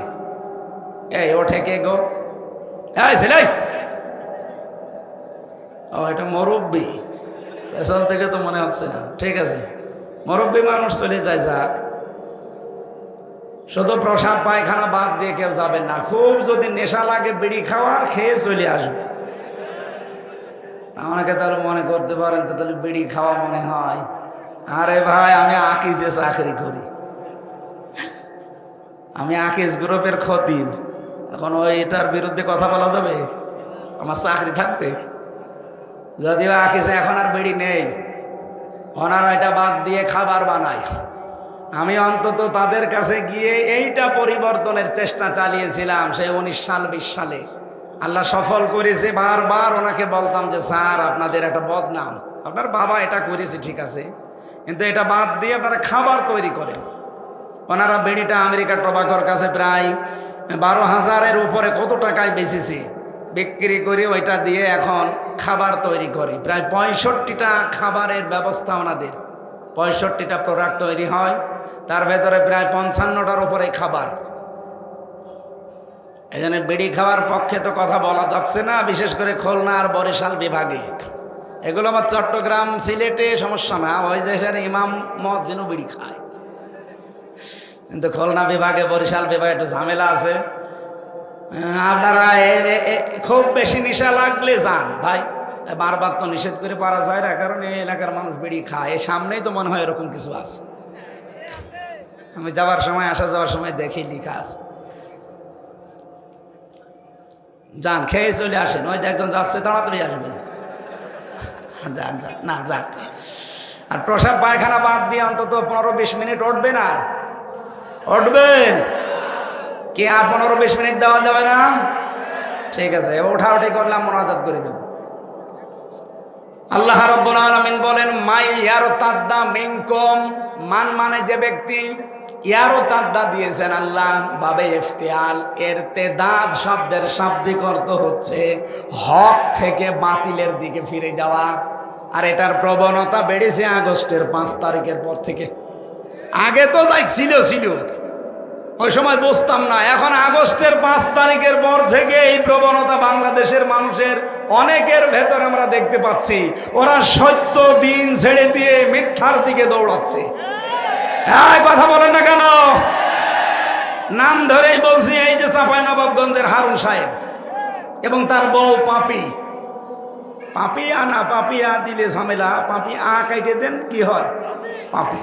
এই ওঠে কে গো? এই ছেলে, ও এটা মুরব্বি, পেছন থেকে তো মনে হচ্ছে না। ঠিক আছে, মুরব্বি মানুষ চলে যায়, যাক। শুধু প্রসাব পায়খানা বাদ দিয়ে কেউ যাবেন না। খুব যদি নেশা লাগে বিড়ি খাওয়ার, খেয়ে চলে আসবে। আমাকে তাহলে মনে করতে পারেন তো তাহলে বিড়ি খাওয়া মনে হয়। আরে ভাই, আমি আকিজে চাকরি করি, আমি আকিজ গ্রুপের খতিব। এখন ওই এটার বিরুদ্ধে কথা বলা যাবে? আমার চাকরি থাকবে? যদিও আকিজে এখন আর বিড়ি নেই, ওনারা এটা বাদ দিয়ে খাবার বানায়। আমি অন্তত তাদের কাছে গিয়ে এইটা পরিবর্তনের চেষ্টা চালিয়েছিলাম সেই 19 সাল 20 সালে। আল্লাহ সফল করেছে। বারবার ওনাকে বলতাম যে স্যার, আপনাদের একটা বদনাম, আপনার বাবা এটা করেছে ঠিক আছে, কিন্তু এটা বাদ দিয়ে আপনারা খাবার তৈরি করেন। ওনারা বিড়িটা আমেরিকার টোবাকোর কাছে প্রায় 12,000-এর উপরে কত টাকায় বেচেছে, বিক্রি করে ওইটা দিয়ে এখন খাবার তৈরি করে। প্রায় 65টা খাবারের ব্যবস্থা ওনাদের, 65টা প্রোডাক্ট তৈরি হয়, তার ভেতরে প্রায় 55টার উপরে খাবার। এই জন্য বিড়ি খাওয়ার পক্ষে তো কথা বলা যাচ্ছে না, বিশেষ করে খুলনা আর বরিশাল বিভাগে। এগুলো আমার চট্টগ্রাম সিলেটে সমস্যা না, ওই দেশের ইমাম মুয়াজ্জিনও বিড়ি খায়। কিন্তু খুলনা বিভাগে, বরিশাল বিভাগে একটু ঝামেলা আছে। আপনারা খুব বেশি নেশা লাগলে যান ভাই, বারবার তো নিষেধ করে পারা যায় না, কারণ এই এলাকার মানুষ বিড়ি খায়। এই সামনেই তো মনে হয় এরকম কিছু আছে, আমি যাওয়ার সময় আসা যাওয়ার সময় দেখি লেখা আছে। যান, খেয়ে চলে আসেন, ওই যে একজন যাচ্ছে তাড়াতাড়ি আসবেন। যান যান, না যাক। আর প্রসাব পায়খানা বাদ দিয়ে অন্তত 15-20 মিনিট উঠবেন। আর উঠবেন কি? আর 15-20 মিনিট দেওয়া যাবে না? ঠিক আছে, ওঠাউঠি করলাম, মোনাজাত করে দেব। আল্লাহ রাব্বুল আলামিন বলেন, মাই ইয়ারতাদ্দা মিনকুম, মান মানে যে ব্যক্তি, ইয়ারতাদ্দা দিয়েছেন আল্লাহ বাবে ইফতিয়াল, ইরতিদাদ শব্দের শাব্দিক অর্থ হচ্ছে হক থেকে বাতিলের দিকে ফিরে যাওয়া। আর এটার প্রবণতা বেড়েছে আগস্টের 5 তারিখের পর থেকে। আগে তো যাই ছিল, ওই সময় বুঝতাম না। এখন আগস্টের 5 তারিখের পর থেকে এই প্রবণতা বাংলাদেশের মানুষের অনেকের ভেতর আমরা দেখতে পাচ্ছি। ওরা সত্য দিন ছেড়ে দিয়ে মিথ্যার দিকে দৌড়াচ্ছে। হ্যাঁ, কথা বলেন না কেন? নাম ধরেই বলছি, এই যে চাঁপাইনবাবগঞ্জের হারুন সাহেব এবং তার বউ পাপি। পাপিয়া না, পাপিয়া দিলে ঝামেলা, পাপি আ কাইটে দেন, কি হয়? পাপি।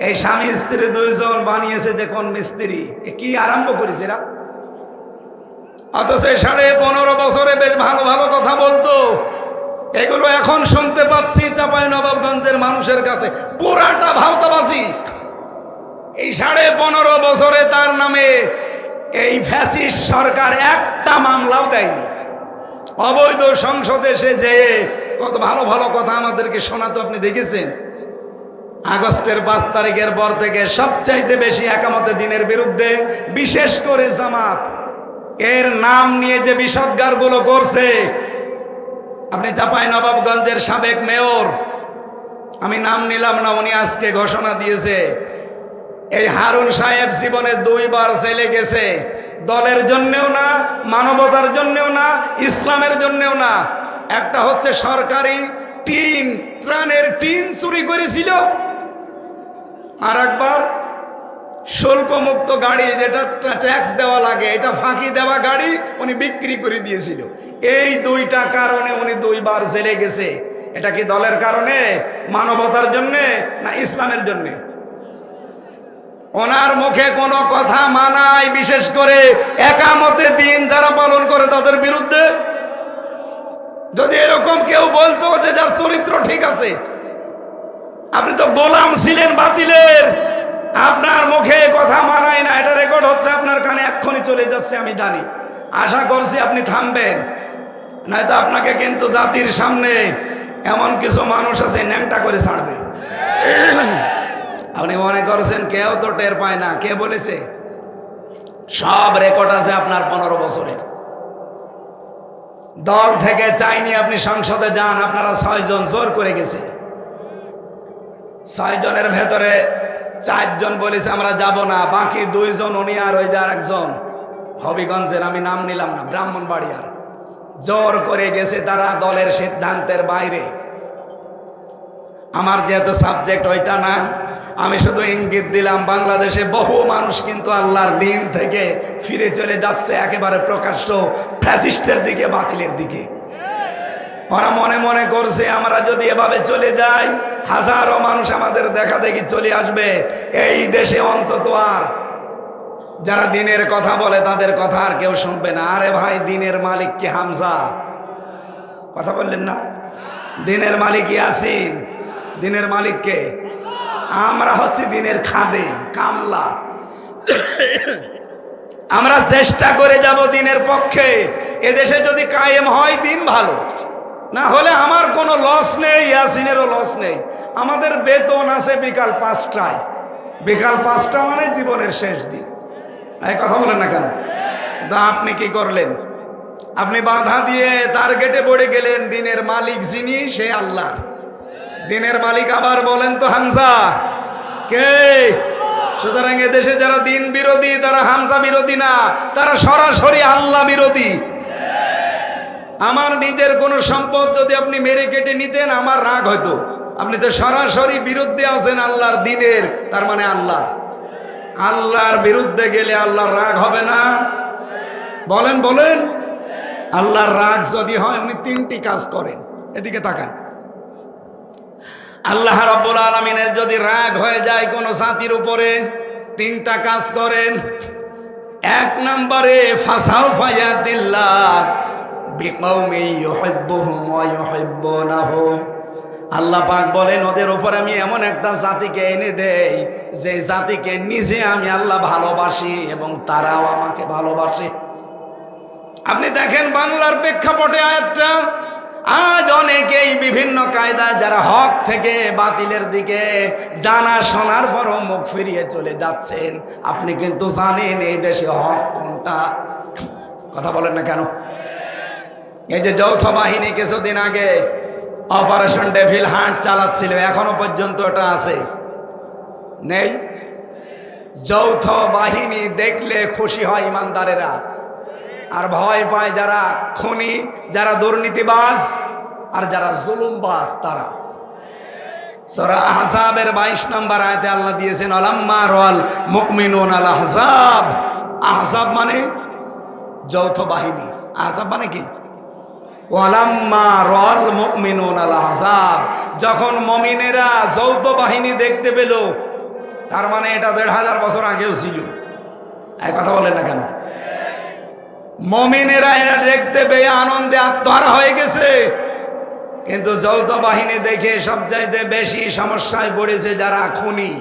এই স্বামী স্ত্রী দুইজন বানিয়েছে যে কোন মিস্ত্রি, কি আরম্ভ করেছে এরা। অথচ 15.5 বছরে বেশ ভালো ভালো কথা বলতো, এগুলো এখন শুনতে পাচ্ছি চাঁপাইনবাবগঞ্জের মানুষের কাছে পুরাটা ভাওতাবাজি। এই 15.5 বছরে তার নামে এই ফ্যাসিস্ট সরকার একটা মামলাও দেয়নি। অবৈধ সংসদে সে যে কত ভালো ভালো কথা আমাদেরকে শোনাতো, আপনি দেখেছেন? আগস্টের 5 তারিখের পর থেকে সবচাইতে বেশি একামতে দিনের বিরুদ্ধে, বিশেষ করে জামাত এর নাম নিয়ে যে বিষোদ্গারগুলো করছে। আপনি চাঁপাইনবাবগঞ্জের সাবেক মেয়র, আমি নাম নিলাম না, উনি আজকে ঘোষণা দিয়েছে এই হারুন সাহেব জীবনে 2 বার জেলে গেছে। দলের জন্যেও না, মানবতার জন্যেও না, ইসলামের জন্যেও না। একটা হচ্ছে সরকারি টিন, ত্রাণের টিন চুরি করেছিল, আর একবার শুল্ক মুক্ত গাড়ি, যেটা ট্যাক্স দেওয়া লাগে, এটা ফাঁকি দেওয়া গাড়ি উনি বিক্রি করে দিয়েছিল। এই 2টা কারণে উনি 2 বার জেলে গেছে। এটা কি দলের কারণে, মানবতার জন্যে, না ইসলামের জন্যে? ওনার মুখে কোনো কথা মানায়, বিশেষ করে একামতে দিন যারা পালন করে তাদের বিরুদ্ধে। যদি এরকম কেউ বলতো যে যার চরিত্র ঠিক আছে, আপনি তো গোলাম ছিলেন বাতিলের, আপনার মুখে কথা মানায় না, এটা রেকর্ড হচ্ছে আপনার কানে, এক্ষুনি চলে যাচ্ছে আমি জানি। আশা করছি আপনি থামবেন, নয়তো আপনাকে কিন্তু জাতির সামনে এমন কিছু মানুষ আছে ন্যাংটা করে ছাড়বে। আপনি মনে করছেন কেউ তো টের পায় না? কে বলেছে? সব রেকর্ড আছে আপনার 15 বছরের। দল থেকে চাইনি আপনি সংসদে যান, আপনারা 6 জন জোর করে গেছে। 6 জনের ভেতরে 4 জন বলেছে আমরা যাব না, বাকি 2 জন, উনি আর ওই যে আরেকজন হবিগঞ্জের, আমি নাম নিলাম না, ব্রাহ্মণবাড়িয়ার, জোর করে গেছে তারা দলের সিদ্ধান্তের বাইরে। আমার যেহেতু সাবজেক্ট ওইটা না, আমি শুধু ইঙ্গিত দিলাম, বাংলাদেশে বহু মানুষ কিন্তু আল্লাহর দিন থেকে ফিরে চলে যাচ্ছে একেবারে প্রকাশ্য ফ্যাসিস্টের দিকে, বাতিলের দিকে। ওরা মনে মনে করছে আমরা যদি এভাবে চলে যাই, হাজারো মানুষ আমাদের দেখা দেখি চলে আসবে, এই দেশে অন্তত আর যারা দিনের কথা বলে তাদের কথা আর কেউ শুনবে না। আরে ভাই, দিনের মালিক কি হামজা? কথা বললেন না? দিনের মালিক ইয়াসিন, দিনের মালিককে আমরা হচ্ছি দিনের খাদেম, কামলা। আমরা চেষ্টা করে যাব দিনের পক্ষে। এদেশে যদি কায়েম হয় দিন, ভালো, না হলে আমার কোনো লস নেই, ইয়াসিনেরও লস নেই। আমাদের বেতন আছে বিকাল 5টায়, বিকাল 5টা মানে জীবনের শেষ দিন। এই কথা বলেন না কেন? তা আপনি কি করলেন? আপনি বাধা দিয়ে টার্গেটে পড়ে গেলেন। দিনের মালিক যিনি, সে আল্লাহ। দিনের মালিক আবার বলেন তো হামজা কে? সুতরাং এদেশে যারা দিন বিরোধী তারা হামজা বিরোধী না, তারা সরাসরি আল্লাহ বিরোধী। আমার নিজের কোনো সম্পদ যদি আপনি মেরে কেটে নিতেন আমার রাগ হতো। আপনি তো সরাসরি বিরুদ্ধে আছেন আল্লাহর দ্বীনের, তার মানে আল্লাহর বিরুদ্ধে গেলে আল্লাহর রাগ হবে না? বলেন বলেন। আল্লাহর রাগ যদি হয় উনি তিনটি কাজ করেন, এদিকে তাকান। আল্লাহ রাব্বুল আলামিনের যদি রাগ হয়ে যায় কোন জাতির উপরে, তিনটা কাজ করেন। এক নম্বরে ফাসাউফা ইয়াতিল্লাহ বিকওমি ইউহিব্বুহুম ওয়া ইউহিব্বুনাহু। আল্লাহ পাক বলেন ওদের উপর আমি এমন একটা জাতিকে এনে দেই যে জাতিকে নিজে আমি আল্লাহ ভালোবাসি এবং তারাও আমাকে ভালোবাসে। আপনি দেখেন বাংলার প্রেক্ষাপটে আয়াতটা, আজ অনেকেই বিভিন্ন কায়দায় যারা হক থেকে বাতিলের দিকে জানা শোনার পরও মুখ ফিরিয়ে চলে যাচ্ছেন। আপনি কিন্তু জানেন এই দেশে হক কোনটা। কথা বলেন না কেন? এই যে যৌথ বাহিনী কিছুদিন আগে অপারেশন ডেভিল হান্ট চালাচ্ছিল, এখনো পর্যন্ত ওটা আছে নেই? যৌথ বাহিনী দেখলে খুশি হয় ইমানদারেরা, আর ভয় পায় যারা খুনি, যারা দুর্নীতিবাজ, আর যারা জুলুমবাজ তারা। সূরা আহজাবের 22 নম্বর আয়াতে আল্লাহ দিয়েছেন আলাম্মা রাল মুমিনুন আল আহজাব। আহজাব মানে যৌথ বাহিনী, আহজাব মানে কি? ওয়ালাম্মা রাল মুমিনুন আল আহজাব, যখন মুমিনেরা যৌথ বাহিনী দেখতে পেল, তার মানে এটা 1500 বছর আগেও ছিল। এই কথা বলেন না কেন? মুমিনেরা এরা দেখতে পেয়ে আনন্দে আত্মহারা হয়ে গেছে, কিন্তু যৌথ বাহিনী দেখে সবচাইতে বেশি সমস্যায় পড়েছে যারা খুনি,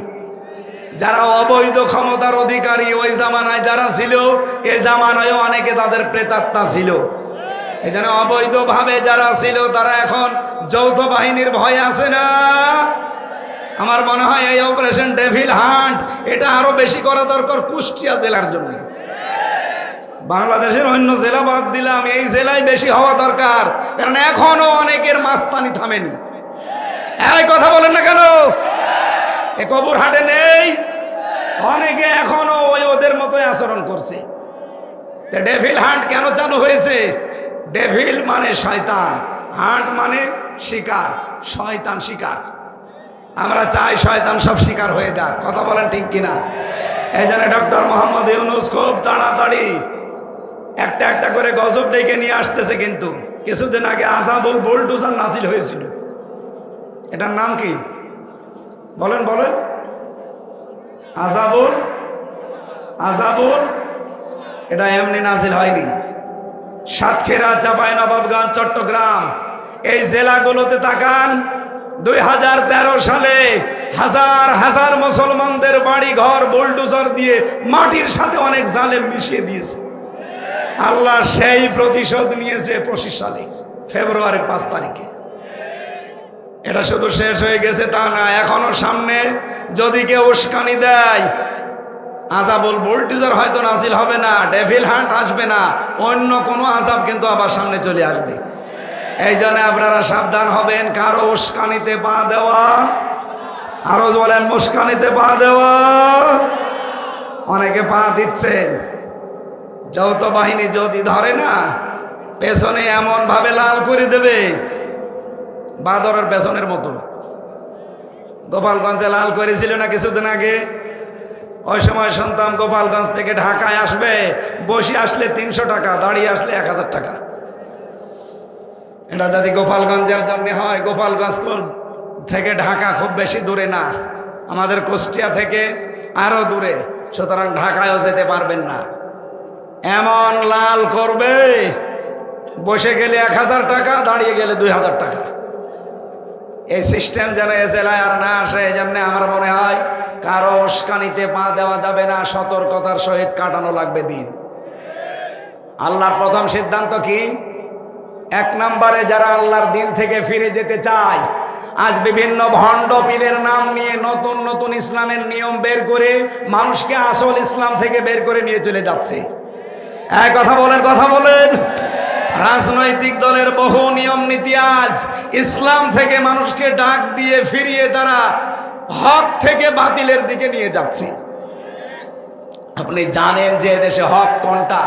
যারা অবৈধ ক্ষমতার অধিকারী। ওই জামানায় যারা ছিল, এই জামানায়ও অনেকে তাদের প্রেতাত্মা ছিল। এই জন্য অবৈধভাবে যারা ছিল তারা এখন যৌথ বাহিনীর ভয় আছে না? আমার মনে হয় এই অপারেশন ডেভিল হান্ট এটা আরো বেশি করা দরকার কুষ্টিয়া জেলার জন্য। বাংলাদেশের অন্য জেলা বাদ দিলাম, এই জেলায় বেশি হওয়া দরকার, কারণ এখনো অনেকের মাস্তানি থামেনি। এই কথা বলেন না কেন? এ কবর হাটে নেই, অনেকে এখনো ওই ওদের মতোই আচরণ করছে। ডেভিল হান্ট কেন চালু হয়েছে? ডেভিল মানে শয়তান, হান্ট মানে শিকার, শয়তান শিকার। আমরা চাই শয়তান সব শিকার হয়ে যাক। কথা বলেন ঠিক কিনা? এই জন্য ডক্টর মোহাম্মদ ইউনূস খুব তাড়াতাড়ি একটা একটা করে গজব ডেকে নিয়ে আসতেছে। কিন্তু কিছুদিন আগে আযাবুল বুলডোজার নাজিল হয়েছিল, এটার নাম কি বলেন বলেন? আযাবুল এটা এমনি নাজিল হয়নি। সাতক্ষীরা, চাঁপাইনবাবগঞ্জ, চট্টগ্রাম এই জেলাগুলোতে তাকান, 2013 সালে হাজার হাজার মুসলমানদের বাড়ি ঘর বুলডোজার দিয়ে মাটির সাথে অনেক জালেম মিশিয়ে দিয়েছে। আল্লাহ সেই প্রতিশোধ নিয়েছে 25 সালে ফেব্রুয়ারির 5 তারিখে। এটা শুধু শেষ হয়ে গেছে তা না, এখনো সামনে যদি কেউ উস্কানি দেয়, আযাবুল বুলডোজার হয়তো নাজিল হবে না, ডেভিল হান্ট আসবে না, অন্য কোনো আযাব কিন্তু আবার সামনে চলে আসবে। এই জন্য আপনারা সাবধান হবেন, কারো উস্কানিতে পা দেওয়া, আরো বলেন উস্কানিতে পা দেওয়া। অনেকে পা দিচ্ছেন। যৌথ বাহিনী যদি ধরে না, পেছনে এমন ভাবে লাল করে দেবে বাদরের পেছনের মতো। গোপালগঞ্জে লাল করেছিল না কিছুদিন আগে? ওই সময় শুনতাম গোপালগঞ্জ থেকে ঢাকায় আসবে, বসে আসলে 300 টাকা, দাঁড়িয়ে আসলে 1000 টাকা। এটা যদি গোপালগঞ্জের জন্য হয়, গোপালগঞ্জ থেকে ঢাকা খুব বেশি দূরে না, আমাদের কুষ্টিয়া থেকে আরো দূরে, সুতরাং ঢাকায়ও যেতে পারবেন না। এমন লাল করবে, বসে গেলে 1000 টাকা, দাঁড়িয়ে গেলে 2000 টাকা। এই সিস্টেম যেন এ জেলায় আর না আসে, এই জন্য আমার মনে হয় কারো উস্কানিতে পা দেওয়া যাবে না, সতর্কতার সহিত কাটানো লাগবে দিন। আল্লাহর প্রথম সিদ্ধান্ত কি? 1 নম্বরে যারা আল্লাহর দিন থেকে ফিরে যেতে চায়, আজ বিভিন্ন ভণ্ড পীরের নাম নিয়ে নতুন নতুন ইসলামের নিয়ম বের করে মানুষকে আসল ইসলাম থেকে বের করে নিয়ে চলে যাচ্ছে। এক কথা বলেন, কথা বলেন। রাজনৈতিক দলের বহু নিয়ম নীতি আজ ইসলাম থেকে মানুষকে ডাক দিয়ে ফিরিয়ে তারা হক থেকে বাতিলের দিকে নিয়ে যাচ্ছে। আপনি জানেন যে দেশে হক কোনটা?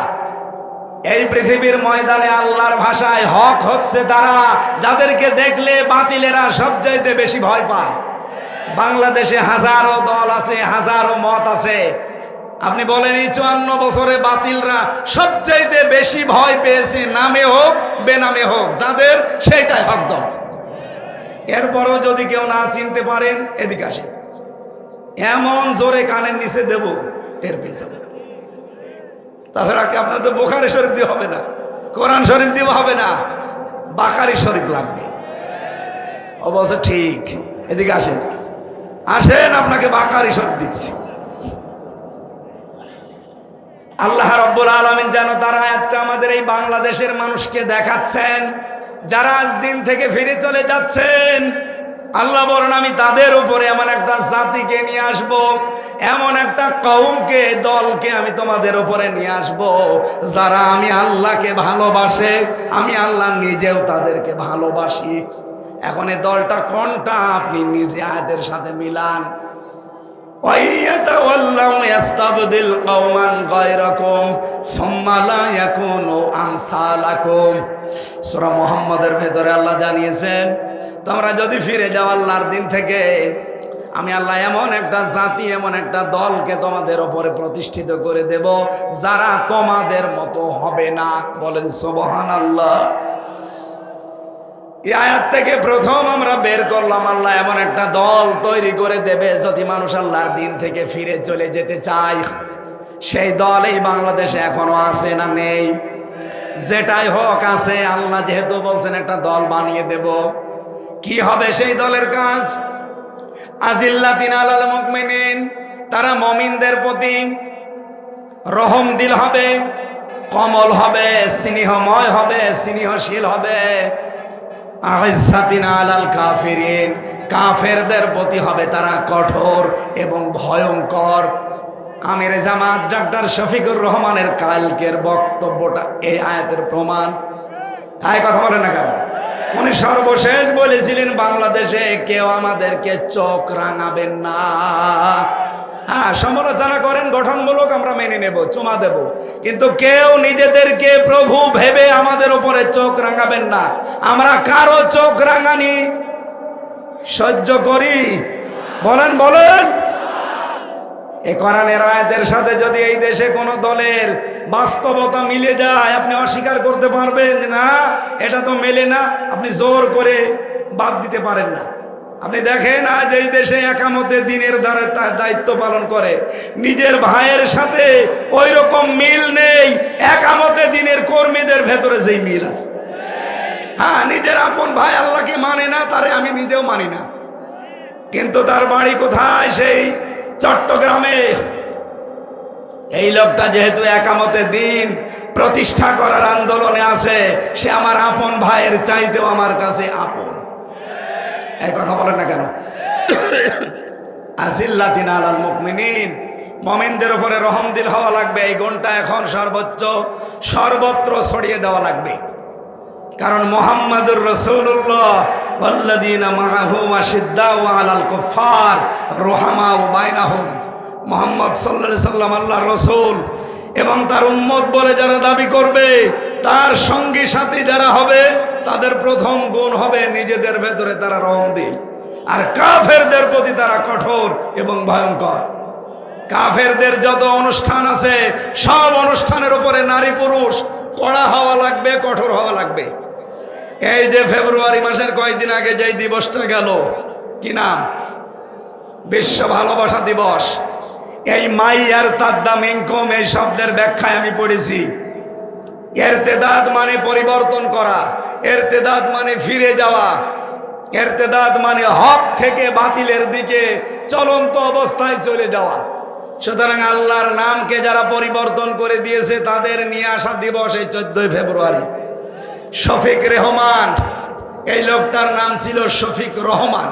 এই পৃথিবীর ময়দানে আল্লাহর ভাষায় হক হচ্ছে তারা যাদেরকে দেখলে বাতিলেরা সবচাইতে বেশি ভয় পায়। বাংলাদেশে হাজারো দল আছে, হাজারো মত আছে। আপনি বলেন এই 54 বছরে বাতিলরা সবচাইতে বেশি ভয় পেয়েছে, নামে হোক বেনামে হোক, যাদের সেইটাই হক দল। এরপরও যদি কেউ না চিনতে পারেন, এদিকে আসেন, এমন জোরে কানের নিচে দেব টের পেয়ে যাবে। তাছাড়া কি আপনার তো বুখারী শরীফ দিয়ে হবে না, কোরআন শরীফ দিয়ে হবে না, বাকারি শরীফ লাগবে। অবশ্য ঠিক, এদিকে আসেন, আসেন, আপনাকে বাকারি শরীফ দিচ্ছি। আল্লাহ রাব্বুল আলামিন যেন তার আয়াতটা আমাদের এই বাংলাদেশের মানুষকে দেখাচ্ছেন, যারা আজ দিন থেকে ফিরে চলে যাচ্ছেন। আল্লাহ বলেন আমি তাদের উপরে এমন একটা জাতিকে নিয়ে আসব, এমন একটা কওমকে, দলকে আমি তোমাদের উপরে নিয়ে আসব, যারা আমি আল্লাহকে ভালোবাসে, আমি আল্লাহ নিজেও তাদেরকে ভালোবাসি। এখন এই দলটা কোনটা আপনি নিজে আয়াতের সাথে মিলান। সূরা মুহাম্মাদের ভেতরে আল্লাহ জানিয়েছেন, তোমরা যদি ফিরে যাও আল্লাহর দিন থেকে, আমি আল্লাহ এমন একটা জাতি, এমন একটা দলকে তোমাদের উপরে প্রতিষ্ঠিত করে দেব, যারা তোমাদের মতো হবে না। বলেন সুবহানাল্লাহ। এই আয়াত থেকে প্রথম আমরা বের করলাম, আল্লাহ এমন একটা দল তৈরি করে দেবে যদি মানুষ আল্লাহর দিন থেকে ফিরে চলে যেতে চায়। সেই দল এই বাংলাদেশে এখনো আছে না নেই? যেটাই হোক আছে। আল্লাহ যেহেতু বলছেন একটা দল বানিয়ে দেব, কি হবে সেই দলের কাজ? আযিল্লাতিন আলাল মুমিনিন, তারা মুমিনদের প্রতি রহম দিল হবে, কমল হবে, স্নেহময় হবে, স্নেহশীল হবে। আইজ্জাতিন আলাল কাফিরিন, কাফেরদের প্রতি হবে তারা কঠোর এবং ভয়ঙ্কর। আমির জামাত ডক্টর শফিকুর রহমানের কালকের বক্তব্যটা এই আয়াতের প্রমাণ। তাই কথা বলেন না কেন? উনি সর্বশেষ বলেছিলেন বাংলাদেশে কেউ আমাদেরকে চোখ রাঙাবেন না। হ্যাঁ, সমালোচনা করেন গঠনমূলক, আমরা মেনে নেব, চুমা দেব, কিন্তু কেউ নিজেদেরকে প্রভু ভেবে আমাদের উপরে চোখ রাঙাবেন না। আমরা কারো চোখ রাঙানি সহ্য করি? বলেন বলেন। এই কোরআনের আয়াতের সাথে যদি এই দেশে কোনো দলের বাস্তবতা মিলে যায়, আপনি অস্বীকার করতে পারবেন না এটা তো মেলে না, আপনি জোর করে বাদ দিতে পারেন না। আপনি দেখেন আজ এই দেশে একামতে দিনের দ্বারা তার দায়িত্ব পালন করে নিজের ভাইয়ের সাথে ওই রকম মিল নেই একামতে দিনের কর্মীদের ভেতরে যেই মিল আছে। হ্যাঁ, নিজের আপন ভাই আল্লাহকে মানে না, তারে আমি নিজেও মানি না, কিন্তু তার বাড়ি কোথায়? সেই চট্টগ্রামে। এই লোকটা যেহেতু একামতে দিন প্রতিষ্ঠা করার আন্দোলনে আছে, সে আমার আপন ভাইয়ের চাইতেও আমার কাছে আপন। এই কথা বলেন না কেন? আযিল্লাতিন আলাল মুমিনিন, মুমিনদের উপরে রহম দিল হওয়া লাগবে। এই গুণটা এখন সর্বত্র ছড়িয়ে দেওয়া লাগবে। কারণ মুহাম্মাদুর রাসূলুল্লাহ ওয়াল্লাযীনা মাআহু আশিদ্দাউ আলাল কুফফার রুহামাউ বাইনাহুম, মুহাম্মদ সাল্লাল্লাহু আলাইহি সাল্লাম আল্লাহর রাসূল এবং তার উম্মত বলে যারা দাবি করবে, তার সঙ্গী সাথী যারা হবে, তাদের প্রথম গুণ হবে নিজেদের ভেতরে তারা রহমদিল, আর কাফেরদের প্রতি তারা কঠোর এবং ভয়ঙ্কর। কাফেরদের যত অনুষ্ঠান আছে সব অনুষ্ঠানের উপরে নারী পুরুষ কড়া হওয়া লাগবে, কঠোর হওয়া লাগবে। এই যে ফেব্রুয়ারি মাসের কয়েকদিন আগে যেই দিবসটা গেল, কি নাম? বিশ্ব ভালোবাসা দিবস। এই মাইয়ার তাদ্দা মিনকুম এই শব্দের ব্যাখ্যায় আমি পড়েছি, ইরতেদাদ মানে পরিবর্তন করা, ইরতেদাদ মানে ফিরে যাওয়া, ইরতেদাদ মানে হক থেকে বাতিলের দিকে চলন্ত অবস্থায় চলে যাওয়া। সুতরাং আল্লাহর নামকে যারা পরিবর্তন করে দিয়েছে তাদের নিয়ে আসা দিবস এই 14 ফেব্রুয়ারি। শফিক রহমান, এই লোকটার নাম ছিল শফিক রহমান।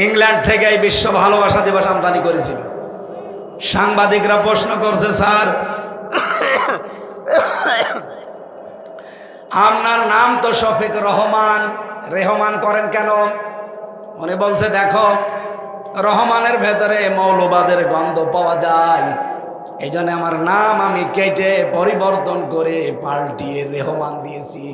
ইংল্যান্ড থেকে এই বিশ্ব ভালোবাসা দিবস আমদানি করেছিল। সাংবাদিকরা প্রশ্ন করছে, স্যার আপনার নাম তো শফিক রহমান, রেহমান করেন কেন? উনি বলছে, দেখো রহমানের ভেতরে মৌলবাদের গন্ধ পাওয়া যায়, এই জন্য আমার নাম আমি কেটে পরিবর্তন করে পাল্টিয়ে রেহমান দিয়েছি।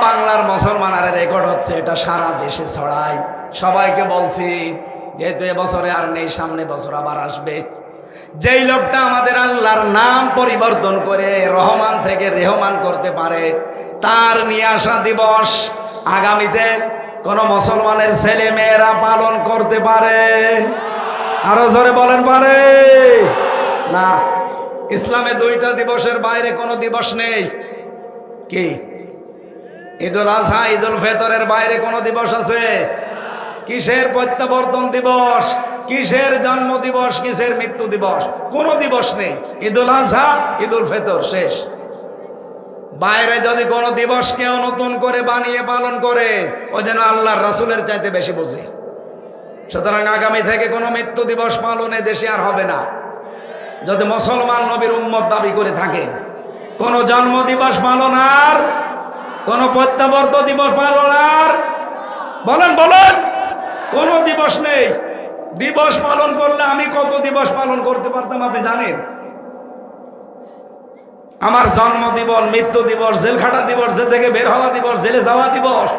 বাংলার মুসলমানের রেকর্ড হচ্ছে, এটা সারা দেশে ছড়াই। সবাইকে বলছি, যেহেতু এবছরে আর নেই, সামনে বছর আবার আসবে। যেই লোকটা আমাদের আল্লাহর নাম পরিবর্তন করে রহমান থেকে রেহমান করতে পারে, তার নিয়ে আসা দিবস আগামীতে কোন মুসলমানের ছেলে মেয়েরা পালন করতে পারে? আরো জোরে বলেন, পারে না? ইসলামে দুইটা দিবসের বাইরে কোনো দিবস নেই। কি? ঈদুল আজহা, ঈদুল ফিতরের বাইরে কোনো দিবস আছে? কিসের প্রত্যাবর্তন দিবস, কিসের জন্ম দিবস, কিসের মৃত্যু দিবস? কোনো দিবস নেই। ঈদুল আজহা, ঈদুল ফিতর, শেষ। বাইরে যদি কোনো দিবস কেউ নতুন করে বানিয়ে পালন করে, ও যেন আল্লাহর রাসূলের চাইতে বেশি বোঝে। সুতরাং আগামী থেকে কোনো মৃত্যু দিবস পালনে দেশে আর হবে না। যদি মুসলমান নবীর উম্মত দাবি করে থাকে, কোনো জন্ম দিবস পালন আর, কোনো প্রত্যাবর্তন দিবস পালন আর, বলেন বলেন, কোনো দিবস নেই। দিবস পালন করলে আমি কত দিবস পালন করতে পারতাম আপনি জানেন? আমার জন্ম দিবস, মৃত্যু দিবস, জেল খাটা দিবস, জেল থেকে বের হওয়া দিবস, জেলে যাওয়া দিবস,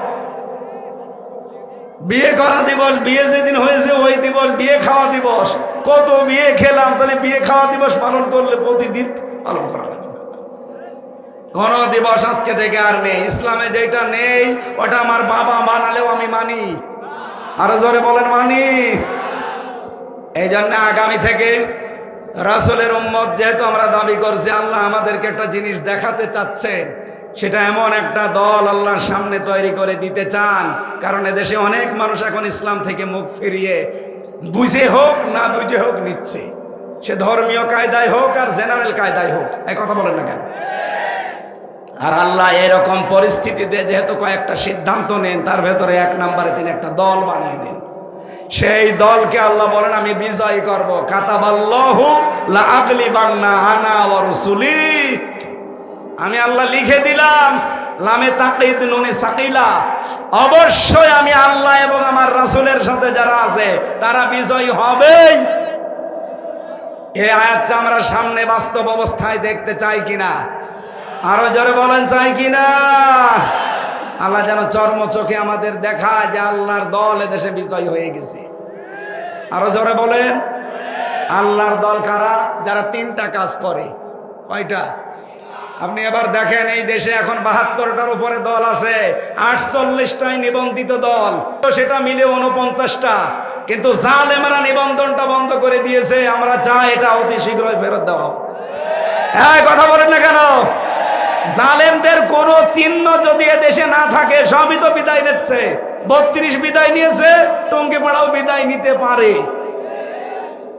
বিয়ে করা দিবস, বিয়ে যেদিন হয়েছে ওই দিবস, বিয়ে খাওয়া দিবস, কত বিয়ে খেলাম। তাহলে বিয়ে খাওয়া দিবস পালন করলে প্রতিদিন পালন করা লাগবে। কোন দিবস আজকে থেকে আর নেই। ইসলামে যেটা নেই ওটা আমার বাবা বানালেও আমি মানি। আরো জোরে বলেন, মানি। এই জন্য আগামী থেকে রাসূলের উম্মত যেহেতু আমরা দাবি করছি, আল্লাহ আমাদেরকে একটা জিনিস দেখাতে চাচ্ছেন। সেটা এমন একটা দল আল্লাহর সামনে তৈরি করে দিতে চান, কারণ এদেশে অনেক মানুষ এখন ইসলাম থেকে মুখ ফিরিয়ে বুঝে হোক না বুঝে হোক নিচ্ছে। সে ধর্মীয় কায়দায় হোক আর জেনারেল কায়দায় হোক। এই কথা বলেন না কেন? আর আল্লাহ এরকম পরিস্থিতিতে যেহেতু কয়েকটা সিদ্ধান্ত নেন, তার ভেতরে এক নম্বরে তিনি একটা দল বানিয়ে দেন। সেই দলকে আল্লাহ বলেন আমি বিজয় করব। কাতাবাল্লাহু লা আগলিবান্না আনা ওয়া রুসুলি। আমি আল্লাহ লিখে দিলাম, লামে তাকিদ নুনে সাকিলা, অবশ্যই আমি আল্লাহ এবং আমার রাসূলের সাথে যারা আছে তারা বিজয়ী হবেই। এই আয়াতটা আমরা সামনে বাস্তব অবস্থায় দেখতে চাই কিনা? আরো জোরে বলেন, চাই কিনা? আল্লাহ যেন চর্ম চোখে আমাদের দেখায় যে আল্লাহর দল এদেশে বিজয় হয়ে গেছে। আরো জোরে বলেন, আল্লাহর দল কারা? যারা তিনটা কাজ করে। কয়টা? আপনি এবার দেখেন, এই দেশে এখন ৭২টার উপরে দল আছে, ৪৮টাই নিবন্ধিত দল, তো সেটা মিলে ৪৯টা। কিন্তু জালেমরা নিবন্ধনটা বন্ধ করে দিয়েছে। আমরা চাই এটা অতি শীঘ্রই ফেরত দেওয়া। হ্যাঁ, কথা বলেন না কেন? জালেমদের কোন চিহ্ন যদি দেশে না থাকে, সবই তো বিদায় নিচ্ছে। ৩২ বিদায় নিয়েছে, টঙ্গিপাড়াও বিদায় নিতে পারে।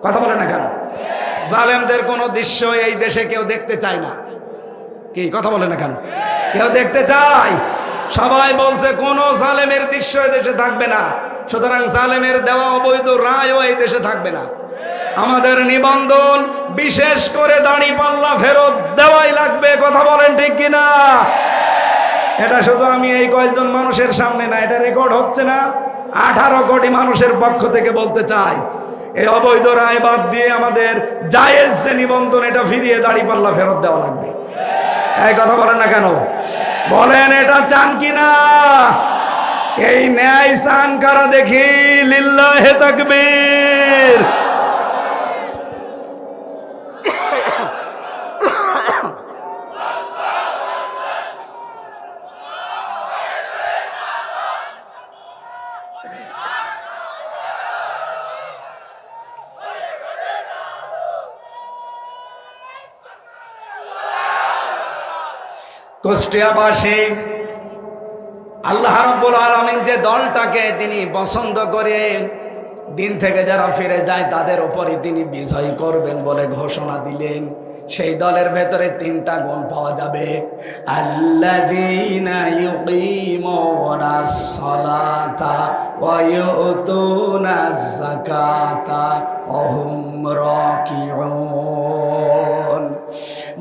কথা বলেন না কেন? জালেমদের কোন দৃশ্য এই দেশে কেউ দেখতে চায় না। কি কথা বলেন না কেন? কেউ দেখতে চায়? সবাই বলছে কোন জালেমের দৃশ্য এই দেশে থাকবে না। সুতরাং জালেমের দেওয়া অবৈধ রায়ও এই দেশে থাকবে না। আমাদের নিবন্ধন, বিশেষ করে দাড়িপাল্লা ফেরত দেওয়াই লাগবে। কথা বলেন ঠিক কিনা? এটা শুধু আমি এই কয়েকজন মানুষের সামনে না, এটা রেকর্ড হচ্ছে না, 18 কোটি মানুষের পক্ষ থেকে বলতে চাই, এই অবৈধ রায় বাদ দিয়ে আমাদের জায়েজ যে নিবন্ধন, এটা ফিরিয়ে দাড়িপাল্লা ফেরত দেওয়া লাগবে। এই কথা বলেন না কেন? বলেন, এটা চান কিনা? এই ন্যায় চান কারা দেখি? লিল্লাহে তাকবীর। কুষ্টিয়াবাসী আল্লাহ রাব্বুল আলামিন যে দলটাকে তিনি পছন্দ করে দিন থেকে যারা ফিরে যায় তাদের উপরে তিনি বিজয় করবেন বলে ঘোষণা দিলেন। সেই দলের ভেতরে 3টা গুণ পাওয়া যাবে। আল্লাযীনা ইউকিমুনাস সালাতা ওয়া ইউতুনাজ যাকাতা ওয়া হুম রাকিউন।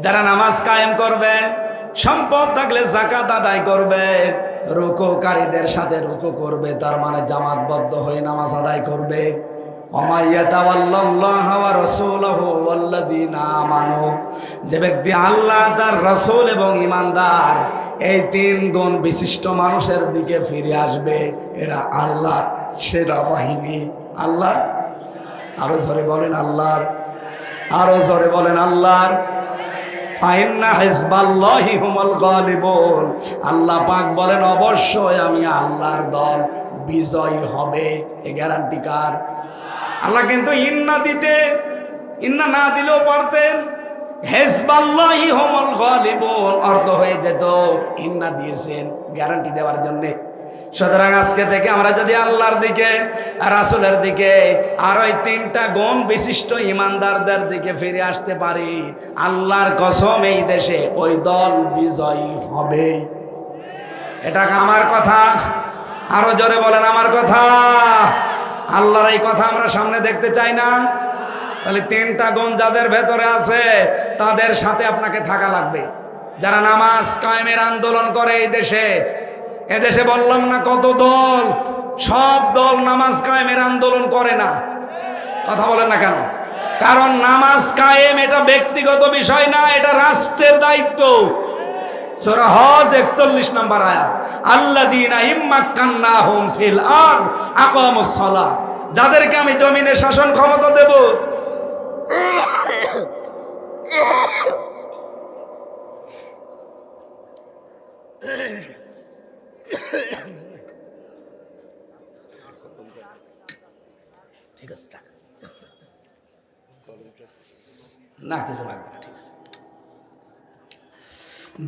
যারা নামাজ কায়েম করবে, সম্পদ থাকলে যাকাত আদায় করবে, রুকুকারীদের সাথে রুকু করবে, তার মানে জামাতবদ্ধ হয়ে নামাজ আদায় করবে, যে ব্যক্তি আল্লাহ, তার রাসূল এবং ঈমানদার এই তিন গুণ বিশিষ্ট মানুষের দিকে ফিরে আসবে, এরা আল্লাহর সেনাবাহিনী। আল্লাহর, আরো জোরে বলেন আল্লাহর, আরো জোরে বলেন আল্লাহর। ফাইন্না হিজবাল্লাহি হুমুল গালিবুন। আল্লাহ পাক বলেন অবশ্যই আমি আল্লাহর দল বিজয়ী হবে। এই গ্যারান্টি কার? আল্লাহ কিন্তু ইন্না দিতে, ইন্না না দিলেও পারতেন। হিজবাল্লাহি হুমুল গালিবুন অর্থ হয়ে যেত, ইন্না দিয়েছেন গ্যারান্টি দেওয়ার জন্যে। সুতরাং আজকে থেকে আমরা যদি আল্লাহর দিকে, রাসূলের দিকে আর ওই তিনটা গুণ বিশিষ্ট ঈমানদারদের দিকে ফিরে আসতে পারি, আল্লাহর কসম এই দেশে ওই দল বিজয়ী হবে। এটা আমার কথা, আরো জোরে বলেন আমার কথা। আল্লাহর এই কথা আমরা সামনে দেখতে চাই না? তাহলে তিনটা গুণ যাদের ভেতরে আছে তাদের সাথে আপনাকে থাকা লাগবে। যারা নামাজ কায়েমের আন্দোলন করে এই দেশে, এদেশে বললাম না কত দল, সব দল নামাজ কায়েমের আন্দোলন করে না। কথা বলেন না কেন? কারণ নামাজ কায়েম এটা ব্যক্তিগত বিষয় না, এটা রাষ্ট্রের দায়িত্ব। সূরা হজ 41 নম্বর আয়াত, আল্লাযীনা ইম্মাক্কান্নাহুম ফিল আরদ আকামুস সালাহ। যাদেরকে আমি জমিনে শাসন ক্ষমতা দেব, ঠিক আছে না, কিছু লাগবে না, ঠিক আছে।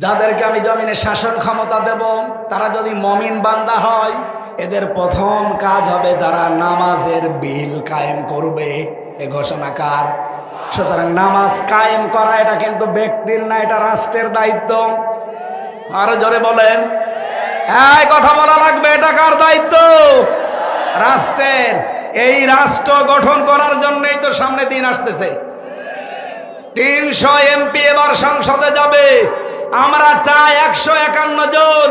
যাদেরকে আমি জমিনে শাসন ক্ষমতা দেব, তারা যদি মমিন বান্দা হয়, এদের প্রথম কাজ হবে তারা নামাজের বিল কায়েম করবে। এ ঘোষণা কার? সুতরাং নামাজ কায়েম করা এটা কিন্তু ব্যক্তির না, এটা রাষ্ট্রের দায়িত্ব। আরো জোরে বলেন, এই কথা বলা লাগবে, এটা কার দায়িত্ব? রাষ্ট্রের। এই রাষ্ট্র গঠন করার জন্যই তো সামনে দিন আসতেছে। 300 এমপি এবার সংসদে যাবে। আমরা চাই 151 জন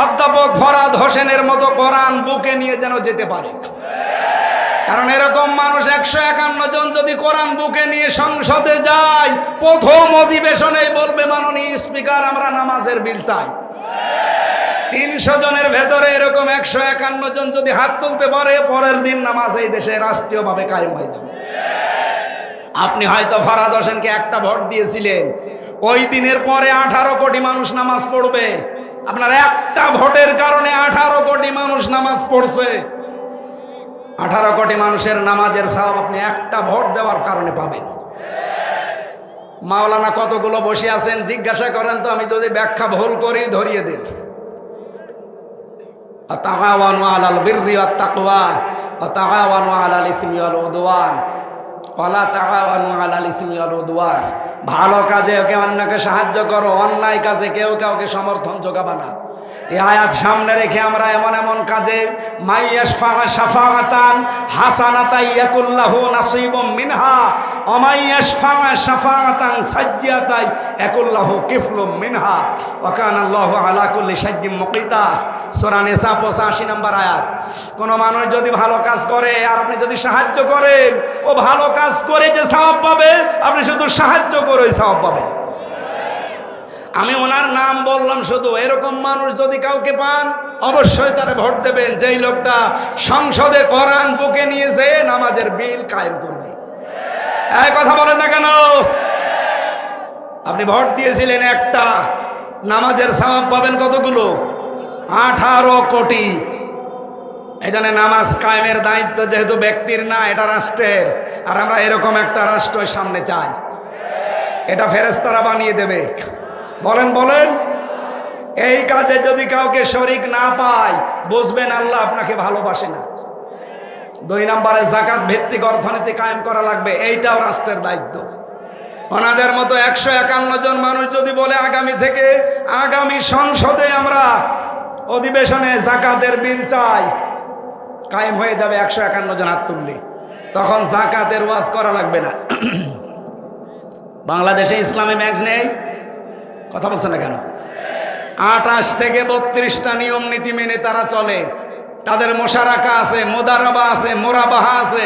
অধ্যাপক ফরহাদ হোসেনের মতো কোরআন বুকে নিয়ে যেন যেতে পারে। কারণ এরকম মানুষ 151 জন যদি কোরআন বুকে নিয়ে সংসদে যায়, প্রথম অধিবেশনেই বলবে মাননীয় স্পিকার আমরা নামাজের বিল চাই। 300 জনের ভেতরে এরকম 151 জন যদি হাত তুলতে পারে, পরের দিন নামাজ এই দেশে রাষ্ট্রীয়ভাবে কায়েম হয়ে যাবে। আপনি হয়তো ফরহাদ হোসেনকে একটা ভোট দিয়েছিলেন, ওই দিনের পরে 18 কোটি মানুষ নামাজ পড়বে। আপনার একটা ভোটের কারণে 18 কোটি মানুষ নামাজ পড়ছে। 18 কোটি মানুষের নামাজের সওয়াব আপনি একটা ভোট দেওয়ার কারণে পাবেন। মাওলানা কতগুলো বসে আছেন জিজ্ঞাসা করেন তো, আমি যদি ব্যাখ্যা ভুল করি ধরিয়ে দেন। তাআওয়ানু আলাল বিররি ওয়াত তাকওয়া ওয়া তাআওয়ানু আলাল ইসমি ওয়াল উদওয়ান ওয়ালা তাআওয়ানু আলাল ইসমি ওয়াল উদওয়ান। ভালো কাজে কেউ অন্যকে সাহায্য করো, অন্যায় কাজে কেউ কাউকে সমর্থন যোগাবা না। এই আয়াত সামনে রেখে আমরা এমন এমন কাজে মাইয়াশফা শাফাআতান হাসানাতান ইয়াকুল্লাহু নাসিবুম মিনহা ওয়া মাইয়াশফা শাফাআতান সাজ্জিয়াতান ইয়াকুল্লাহু কিফলুম মিনহা ওয়া কানা আল্লাহু আলা কুল্লি শাইইন মুকিতা। সূরা নিসা 85 নম্বর আয়াত। কোন মানুষ যদি ভালো কাজ করে আর আপনি যদি সাহায্য করেন, ও ভালো কাজ করে যে সওয়াব পাবে, আপনি শুধু সাহায্য করে সওয়াব পাবেন। আমি ওনার নাম বললাম শুধু, এরকম মানুষ যদি কাউকে পান অবশ্যই তারা ভোট দেবেন, যেই লোকটা সংসদে কোরআন বুকে নিয়েছে নামাজের বিল কায়েম করবে। এই কথা বলেন না কেন? আপনি ভোট দিয়েছিলেন একটা, নামাজের সওয়াব পাবেন কতগুলো? 18 কোটি। এখানে নামাজ কায়েমের দায়িত্ব যেহেতু ব্যক্তির না, এটা রাষ্ট্রের। আর আমরা এরকম একটা রাষ্ট্রের সামনে চাই, এটা ফেরেশতারা বানিয়ে দেবে। বলেন বলেন, এই কাজে যদি কাউকে শরীক না পায়, বুঝবেন আল্লাহ আপনাকে ভালোবাসে না। 2 নম্বরে যাকাত ভিত্তিক অর্থনীতি কায়েম করা লাগবে, এইটাও রাষ্ট্রের দায়িত্ব। ওনাদের মতো 151 জন মানুষ যদি বলে আগামী থেকে আগামী সংসদে আমরা অধিবেশনে যাকাতের বিল চাই, কায়েম হয়ে যাবে 151 জন হাত তুললে। তখন যাকাতের ওয়াজ করা লাগবে না। বাংলাদেশে ইসলামী ব্যাংক নেই, কথা বলছে না কেন? 28 থেকে 32টা নিয়ম নীতি মেনে তারা চলে। তাদের মোশারাকা আছে, মোদারাবা আছে, মোরাবাহা আছে,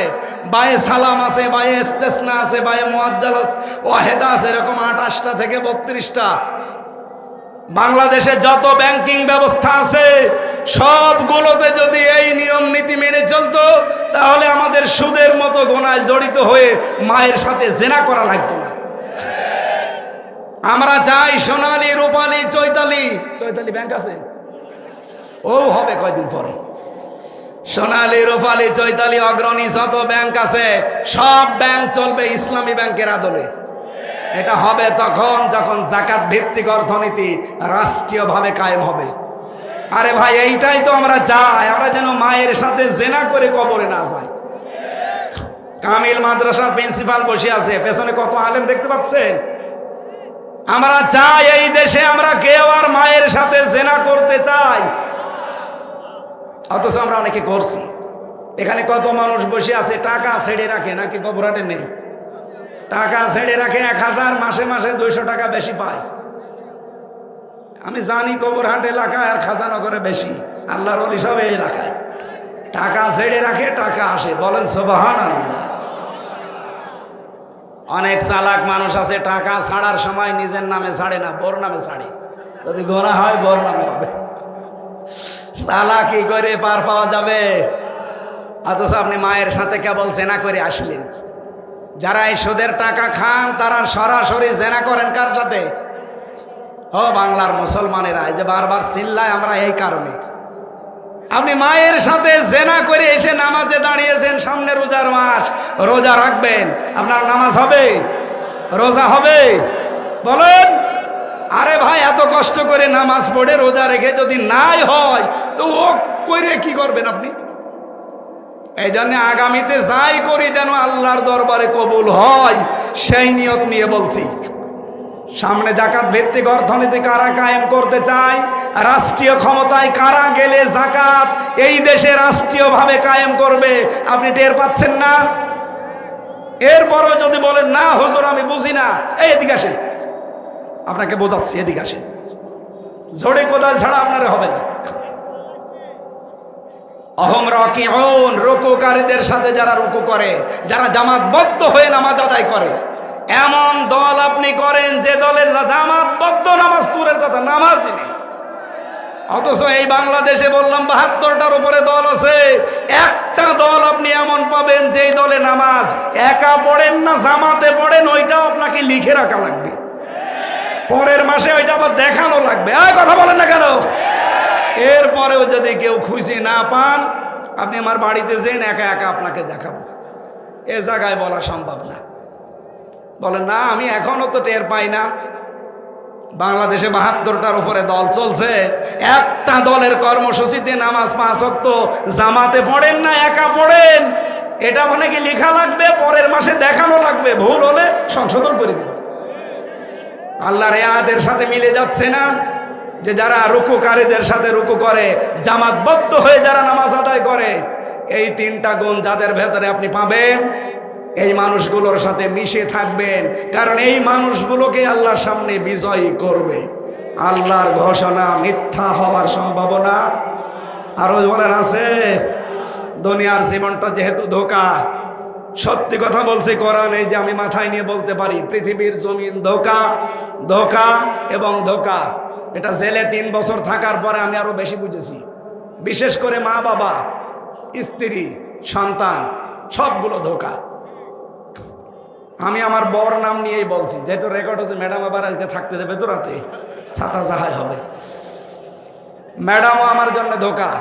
বায়ে সালাম আছে, বায়ে ইস্তেসনা আছে, বায়ে মুআজ্জাল আছে, ওয়াহেদা আছে, এরকম 28টা থেকে 32টা। বাংলাদেশে যত ব্যাংকিং ব্যবস্থা আছে সবগুলোতে যদি এই নিয়ম নীতি মেনে চলতো তাহলে আমাদের সুদের মতো গোনায় জড়িত হয়ে মায়ের সাথে জেনা করা লাগতো না। আমরা চাই সোনালী, রূপালী, চৈতালি ব্যাংক আছে, ও হবে কয়দিন পরে। সোনালী, রূপালী, চৈতালি, অগ্রণী যত ব্যাংক আছে সব ব্যাংক চলবে ইসলামী ব্যাংকের আদলে। এটা হবে তখন যখন যাকাত ভিত্তিক অর্থনীতি রাষ্ট্রীয়ভাবে কায়েম হবে। আরে ভাই, এইটাই তো আমরা চাই, আমরা যেন মায়ের সাথে জেনা করে কবরে না যাই। কামিল মাদ্রাসার প্রিন্সিপাল বসে আছে, পেছনে কত আলেম দেখতে পাচ্ছেন। আমরা চাই এই দেশে আমরা কেউ আর মায়ের সাথে জেনা করতে চাই, অথচ আমরা অনেকে করছি। এখানে কত মানুষ বসে আছে টাকা ছেড়ে রাখে, নাকি কবরহাটে নেই? টাকা ছেড়ে রাখে 1000, মাসে মাসে 200 টাকা বেশি পায়। আমি জানি কবরহাট এলাকায় আর খাজানগরে বেশি, আল্লাহর ওলি সব এই এলাকায় টাকা ছেড়ে রাখে, টাকা আসে। বলেন সুবহানাল্লাহ। অনেক চালাক মানুষ আছে, টাকা ছাড়ার সময় নিজের নামে ছাড়ে না, বোর নামে ছাড়ে। যদি গোনা হয় বোর নামে হবে। চালাকি করে পার পাওয়া যাবে, অথচ আপনি মায়ের সাথে কেবল জেনা করে আসলেন। যারা এই সুদের টাকা খান তারা সরাসরি জেনা করেন কার সাথে? ও বাংলার মুসলমানেরা, এই যে বারবার চিল্লায় আমরা এই কারণে। আপনি মায়ের সাথে জেনা করে এসে নামাজে দাঁড়িয়েছেন, সামনে রোজার মাস, রোজা রাখবেন, আপনার নামাজ হবে, রোজা হবে? বলেন। আরে ভাই, এত কষ্ট করে নামাজ পড়ে রোজা রেখে যদি নাই হয় তো ও করে কি করবেন আপনি? এই জন্য আগামীতে যাই করি যেন আল্লাহর দরবারে কবুল হয়, সেই নিয়ত নিয়ে বলছি। সামনে যাকাত ভিত্তিক অর্থনীতি কারা কায়েম করতে চায়, রাষ্ট্রীয় ক্ষমতায় কারা গেলে যাকাত এই দেশে রাষ্ট্রীয়ভাবে কায়েম করবে, আপনি টের পাচ্ছেন না? এরপরও যদি বলেন না হুজুর আমি বুঝি না, এই এদিকে আসেন, আপনাকে বোঝাচ্ছি, এদিকে আসেন। ঝড়ে কোদাল ছাড়া আপনার হবে না। অহম রাকিউন, রুকুকারীদের সাথে যারা রুকু করে, যারা জামাতবদ্ধ হয়ে নামাজ আদায় করে, এমন দল আপনি করেন যে দলের জামাতবদ্ধ নামাজ তুরের কথা, নামাজই নেই। অথচ এই বাংলাদেশে বললাম 72টার উপরে দল আছে, একটা দল আপনি এমন পাবেন যেই দলে নামাজ একা পড়েন না জামাতে পড়েন, ওইটাও আপনাকে লিখে রাখা লাগবে, পরের মাসে ওইটা আবার দেখানো লাগবে। আর কথা বলেন না কেন? এরপরেও যদি কেউ খুশি না পান, আপনি আমার বাড়িতে যেন একা একা আপনাকে দেখাবো, এ জায়গায় বলা সম্ভব না। বলেন না আমি এখনো তো টের পাই না। বাংলাদেশে 72টার উপরে দল চলছে, একটা দলের কর্মসূচিতে নামাজ 5 ওয়াক্ত জামাতে পড়েন না একা পড়েন, এটা মানে কি লেখা লাগবে, পরের মাসে দেখানো লাগবে, ভুল হলে সংশোধন করে দেবে। আল্লাহর আয়াতের সাথে মিলে যাচ্ছে না যে যারা রুকুকারীদের সাথে রুকু করে, জামাতবদ্ধ হয়ে যারা নামাজ আদায় করে, এই 3টা গুণ যাদের ভেতরে আপনি পাবেন, এই মানুষগুলোর সাথে মিশে থাকবেন, কারণ এই মানুষগুলোকে আল্লাহর সামনে বিজয়ী করবে। আল্লাহর ঘোষণা মিথ্যা হওয়ার সম্ভাবনা আরো বলেন আছে। দুনিয়ার জীবনটা যেহেতু ধোঁকা, সত্যি কথা বলছি, কোরআন এই যে আমি মাথায় নিয়ে বলতে পারি, পৃথিবীর জমিন ধোঁকা, ধোঁকা এবং ধোঁকা। এটা জেলে 3 বছর থাকার পরে আমি আরো বেশি বুঝেছি। বিশেষ করে মা বাবা, স্ত্রী, সন্তান, সবগুলো ধোঁকা। আমি আমার বর নাম নিয়েই বলছি, যেহেতু রেকর্ড হচ্ছে। ম্যাডাম আবার আজকে থাকতে দেবে তো রাতে, ছাতা যাহাই হবে। ম্যাডামও আমার জন্য ধোঁকা।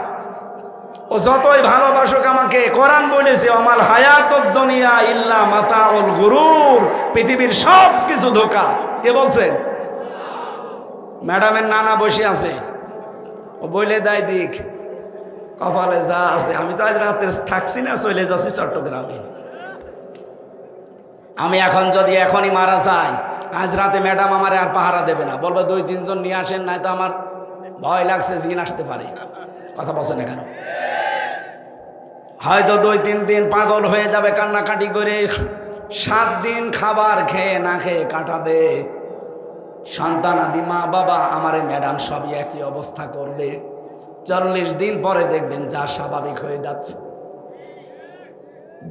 ও যতই ভালোবাসুক আমাকে, কোরআন বলেছে আমাল হায়াতুদ দুনিয়া ইল্লা মাতাউল গুরুর, পৃথিবীর সব কিছু ধোঁকা। কে বলছেন? ম্যাডামের নানা বসে আছে, ও বলে দেয় দিক কপালে যা আছে। আমি তো আজ রাতে থাকছি না, চলে যাচ্ছি চট্টগ্রামে। আমি এখন যদি এখনই মারা যাই, আজ রাতে ম্যাডাম আমার আর পাহারা দেবে না, বলবে 2-3 জন নিয়ে আসেন, নাই তো আমার ভয় লাগছে, জিন আসতে পারে। কথা বলছে না কেন? হয়তো 2-3 দিন পাগল হয়ে যাবে কান্নাকাটি করে, 7 দিন খাবার খেয়ে না খেয়ে কাটাবে। সন্তানাদি মা বাবা, আমারে ম্যাডাম সবই একই অবস্থা করবে। 40 দিন পরে দেখবেন যা স্বাভাবিক হয়ে যাচ্ছে।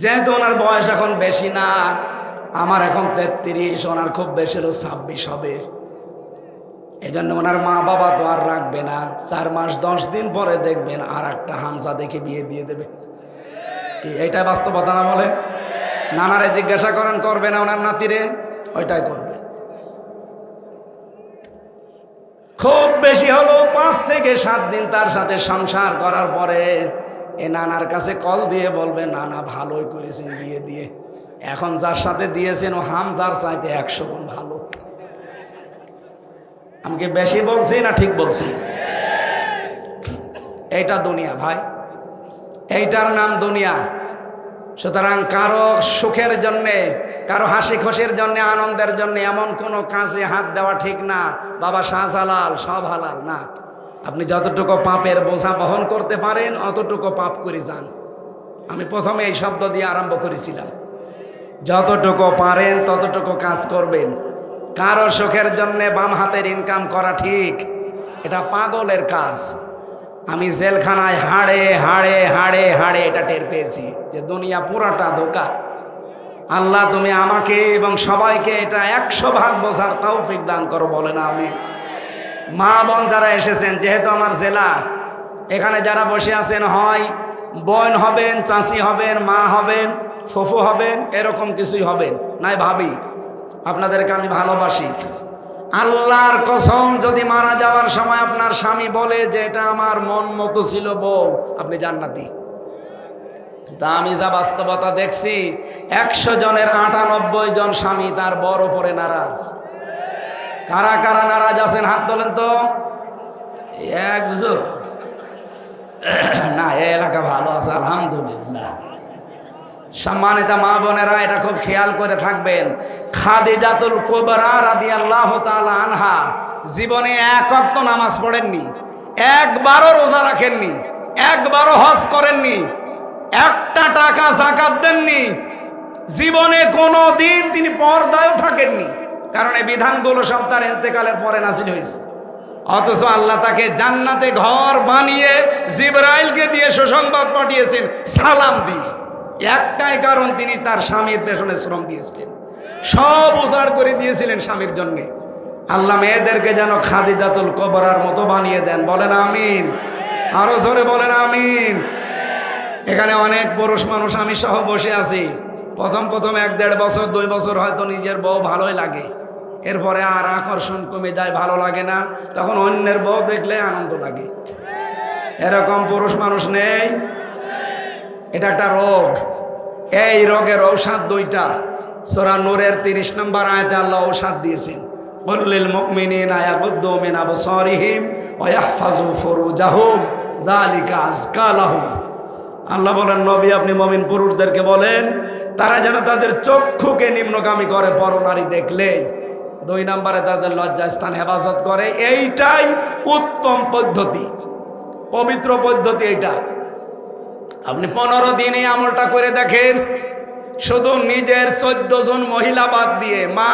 যেহেতু ওনার বয়স এখন বেশি না, আমার এখন 33, ওনার খুব বেশি হলো 26 হবে। এই জন্য ওনার মা বাবা তো আর রাখবে না, 4 মাস 10 দিন পরে দেখবেন আর একটা হামজা দেখে বিয়ে দিয়ে দেবে। কি এইটাই বাস্তবতা না? বলে নানারে জিজ্ঞাসা করেন করবে না ওনার নাতিরে, ওইটাই করবে। খুব বেশি হলো 5 থেকে 7 দিন তার সাথে সংসার করার পরে এ নানার কাছে কল দিয়ে বলবে, নানা ভালোই করেছেন বিয়ে দিয়ে, এখন যার সাথে দিয়েছেন ও হামজার চাইতে 100 গুণ ভালো। আমি কি বেশি বলছি না ঠিক বলছি? এইটা দুনিয়া ভাই, এইটার নাম দুনিয়া। সুতরাং কারো সুখের জন্যে, কারো হাসি খুশির জন্যে, আনন্দের জন্যে এমন কোনো কাজে হাত দেওয়া ঠিক না। বাবা শাহজালাল সব হালাল না। আপনি যতটুকু পাপের বোঝা বহন করতে পারেন অতটুকু পাপ করে যান। আমি প্রথমে এই শব্দ দিয়ে আরম্ভ করেছিলাম, যতটুকু পারেন ততটুকু কাজ করবেন। কারো সুখের জন্যে বাম হাতের ইনকাম করা ঠিক, এটা পাগলের কাজ। আমি জেলখানায় হাড়ে হাড়ে হাড়ে হাড়ে এটা টের পেয়েছি যে দুনিয়া পুরাটা ধোঁকা। আল্লাহ তুমি আমাকে এবং সবাইকে এটা 100 ভাগ বোঝার তৌফিক দান করো, বলে না আমি। মা বোন যারা এসেছেন, যেহেতু আমার জেলা, এখানে যারা বসে আছেন হয় বোন হবেন, চাচি হবেন, মা হবেন, ফুফু হবেন, এরকম কিছুই হবেন, নাই ভাবি আপনাদেরকে আমি ভালোবাসি। আল্লাহর কসম, যদি মারা যাওয়ার সময় আপনার স্বামী বলে যে এটা আমার মন মতো ছিল বউ, আপনি জান্নাতি। তা আমি যা বাস্তবতা দেখছি, 100 জনের 98 জন স্বামী তার বর উপরে নারাজ। কারা কারা নারাজ আছেন হাত তোলেন তো। একজন না, এই এলাকা ভালো আছে আলহামদুলিল্লাহ। সম্মানিত মা বোনেরা, এটা খুব খেয়াল করে থাকবেন। খাদিজাতুল কুবরা রাদিয়াল্লাহু তাআলা আনহা জীবনে 1 ওয়াক্ত নামাজ পড়েননি, একবারও রোজা রাখেননি, একবারও হজ করেননি, 1টা টাকা যাকাত দেননি, জীবনে কোনো দিন তিনি পর্দায়ও থাকেননি। কারণ এই বিধানগুলো সব তার ইন্তেকালের পরে নাযিল হয়েছে। অথচ আল্লাহ তাকে জান্নাতে ঘর বানিয়ে জিবরাইলকে দিয়ে সুসংবাদ পাঠিয়েছেন সালাম দিয়ে। একটাই কারণ, তিনি তার স্বামীর পেছনে শ্রম দিয়েছিলেন, সব উজাড় করে দিয়েছিলেন স্বামীর জন্যে। আল্লাহ মেয়েদেরকে যেন খাদিজাতুল কুবরার মতো বানিয়ে দেন, বলেন আমিন। আরো জোরে বলেন আমিন। এখানে অনেক পুরুষ মানুষ আমি সহ বসে আছি, প্রথম 1-1.5 বছর 2 বছর হয়তো নিজের বউ ভালোই লাগে, এরপরে আর আকর্ষণ কমে যায়, ভালো লাগে না, তখন অন্যের বউ দেখলে আনন্দ লাগে। এরকম পুরুষ মানুষ নেই? এটা একটা রোগ। এই রোগের ঔষধ 2টা। সূরা নূরের 30 নম্বর আয়াতে আল্লাহ ঔষধ দিয়েছেন, কুল লিল মুমিনিনা ইয়াগুদ্দু মিন আবসারিহিম ওয়া ইয়াহফাজু ফুরুজাহুম যালিকা আযকা লাহুম। আল্লাহ বলেন, নবী আপনি মুমিন পুরুষদেরকে বলেন তারা যেন তাদের চক্ষুকে নিম্নগামী করে পরনারী দেখলে। 2 নম্বরে তাদের লজ্জাস্থান হেফাজত করে। এইটাই উত্তম পদ্ধতি, পবিত্র পদ্ধতি এইটা। আপনি 15 দিন এই আমলটা করে দেখেন, শুধু নিজের 14 জন মহিলা বাদ দিয়ে, মা,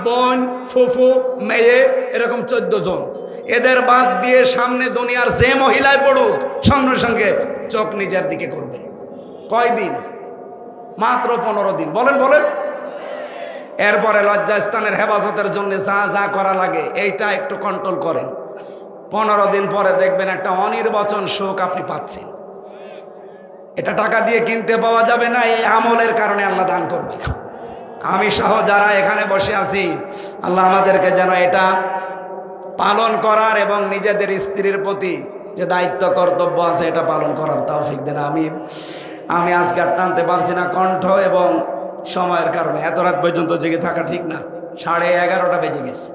বোন, ফুফু, মেয়ে, এরকম 14 জন, এদের বাদ দিয়ে সামনে দুনিয়ার যে মহিলায় পড়ুক সঙ্গে সঙ্গে চোখ নিজের দিকে করবে। কয়দিন? মাত্র 15 দিন। বলেন বলেন। এরপরে লজ্জাস্থানের হেফাজতের জন্য যা যা করা লাগে এইটা একটু কন্ট্রোল করেন। 15 দিন পরে দেখবেন একটা অনির্বচন সুখ আপনি পাচ্ছেন। এটা টাকা দিয়ে কিনতে পাওয়া যাবে না, এই আমলের কারণে আল্লাহ দান করবে। আমি সহ যারা এখানে বসে আছি, আল্লাহ আমাদেরকে যেন এটা পালন করার এবং নিজেদের স্ত্রীর প্রতি যে দায়িত্ব কর্তব্য আছে এটা পালন করার তৌফিক দেন। আমি আজকে আর টানতে পারছি না কণ্ঠ এবং সময়ের কারণে। এত রাত পর্যন্ত জেগে থাকা ঠিক না, 11:30 বেজে গেছে।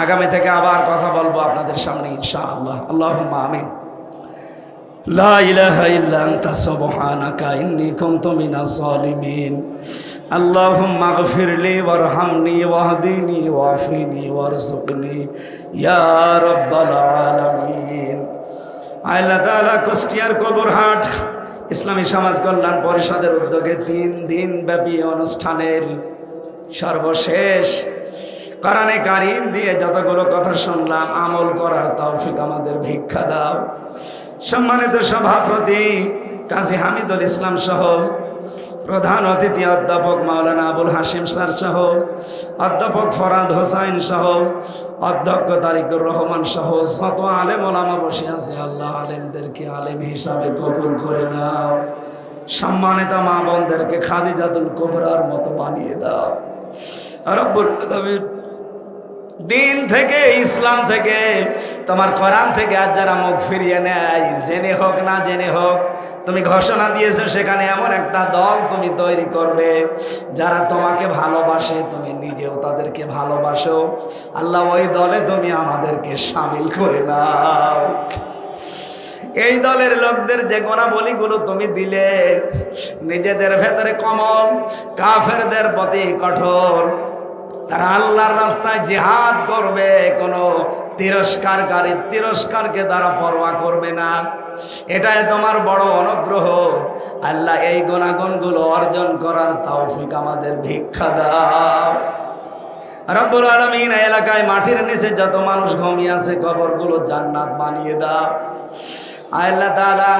আগামী থেকে আবার কথা বলবো আপনাদের সামনে ইনশাআল্লাহ। আল্লাহুম্মা আমিন। লা ইলাহা ইল্লা আনতা সুবহানাকা ইন্নী কুনতু মিনাজ জালিমিন। আল্লাহুম্মা গফিরলি ওয়ারহামনি ওয়াহদিনি ওয়াফিনি ওয়ারযুকনি ইয়া রাব্বাল আলামিন। আল্লাহ তাআলা কুষ্টিয়ার কবরহাট ইসলামী সমাজ কল্যাণ পরিষদের উদ্যোগে 3 দিন ব্যাপী অনুষ্ঠানের সর্বশেষ কোরআনে কারীম দিয়ে যতগুলো কথা শুনলাম, আমল করার তৌফিক আমাদের ভিক্ষা দাও। সম্মানিত সভাপতি কাজী হামিদুল ইসলাম সহ প্রধান অতিথি অধ্যাপক মাওলানা আবুল হাশিম স্যার সহ অধ্যাপক ফরাদ হোসাইন সহ অধ্যক্ষ তারিকুর রহমান সহ যত আলেম ওলামা বসে আছে, আল্লাহ আলেমদেরকে আলেম হিসাবে কবুল করে নাও। সম্মানিত মা বোনদেরকে খাদিজাতুল কুবরার মতো বানিয়ে দাও। রব্বুল আলামিন দিন থেকে, ইসলাম থেকে, তোমার কোরআন থেকে আজ যারা মুখ ফিরিয়ে নেয়, জেনে হোক না জেনে হোক, তুমি ঘোষণা দিয়েছো সেখানে এমন একটা দল তুমি তৈরি করবে যারা তোমাকে ভালোবাসে, তুমি নিজেও তাদেরকে ভালোবাসো। আল্লাহ ওই দলে তুমি আমাদেরকে শামিল করে নাও। এই দলের লোকদের যে গুণাবলীগুলো তুমি দিলে, নিজেদের ভেতরে কমল, কাফেরদের প্রতি কঠোর, তারা আল্লাহর রাস্তায় জিহাদ করবে, কোনো তিরস্কারকে তারা পরোয়া করবে না। এটাই তোমার বড় অনুগ্রহ। আল্লাহ এই গুণাগুণগুলো অর্জন করার তৌফিক আমাদের ভিক্ষা দাও। রব্বুল আলামিন এলাকায় মাটির নিচে যত মানুষ ঘুমিয়ে আছে, কবরগুলো জান্নাত বানিয়ে দাও। আল্লাহ তাআলা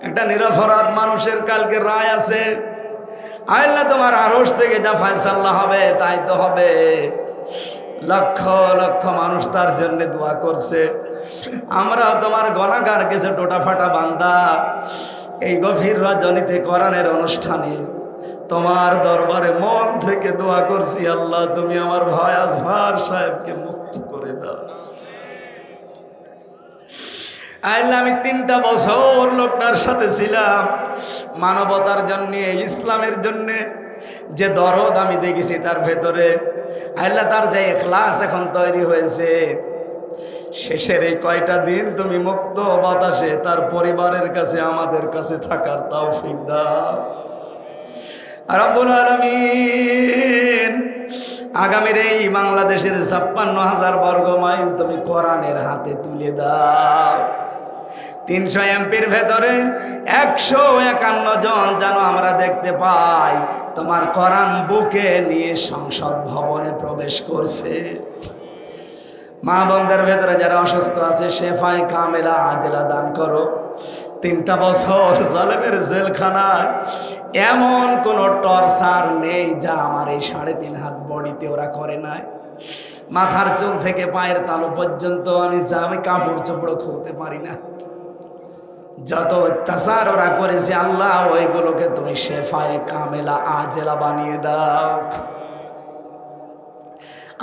একটা নিরপরাধ মানুষের কালকে রায় আছে, আল্লাহ তোমার আরশ থেকে যা ফয়সালা হবে তাই তো হবে। লক্ষ লক্ষ মানুষ তার জন্য দোয়া করছে। আমরাও তোমার গুনাহগার কিছু টোটা ফাটা বান্দা এই গভীর রজনীতে কোরআনের অনুষ্ঠানে তোমার দরবারে মন থেকে দোয়া করছি, আল্লাহ তুমি আমার ভাই আজহার সাহেবকে মুক্ত করে দাও। আল্লাহ আমি 3টা বছর লোকটার সাথে ছিলাম, মানবতার জন্য, ইসলামের জন্য যে দরদ আমি দেখেছি তার ভেতরে, আল্লাহ তার যে ইখলাস এখন তৈরি হয়েছে, শেষের এই কয়টা দিন তুমি মুক্ত বাতাসে তার পরিবারের কাছে, আমাদের কাছে থাকার তৌফিক দাও। রব্বুল আলামিন আগামীর এই বাংলাদেশের 56,000 বর্গ মাইল তুমি কোরআনের হাতে তুলে দাও। 300 এমপির ভেতরে 151 জন যেন আমরা দেখতে পাই তোমার কোরআন বুকে নিয়ে সংসদ ভবনে প্রবেশ করছে। মা বোনদের ভেতরে যারা অসুস্থ আছে, শেফায়ে কামেলা আজলা দান করো। 3টা বছর জালেমের জেলখানায় এমন কোন টর্চার নেই যা আমার এই 3.5 হাত বডিতে ওরা করে নাই। মাথার চুল থেকে পায়ের তালু পর্যন্ত আমি কাপড় চোপড় খুলতে পারি না। যত অত্যাচার ওরা করেছে, আল্লাহ ওইগুলোকে তুমি শেফায়ে কামেলা আজেলা বানিয়ে দাও।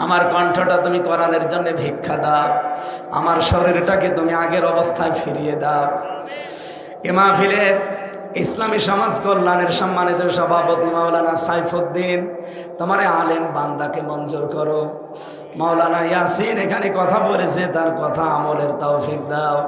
আমার কণ্ঠটা তুমি কোরআনের জন্য ভিক্ষা দাও। আমার শরীরটাকে তুমি আগের অবস্থায় ফিরিয়ে দাও। এ মাহফিলের ইসলামী সমাজ কল্যাণের সম্মানিত সভাপতি মাওলানা সাইফুদ্দিন, তোমার আলেম বান্দাকে মঞ্জুর করো। মাওলানা ইয়াসিন এখানে কথা বলেছে, তার কথা আমলের তৌফিক দাও।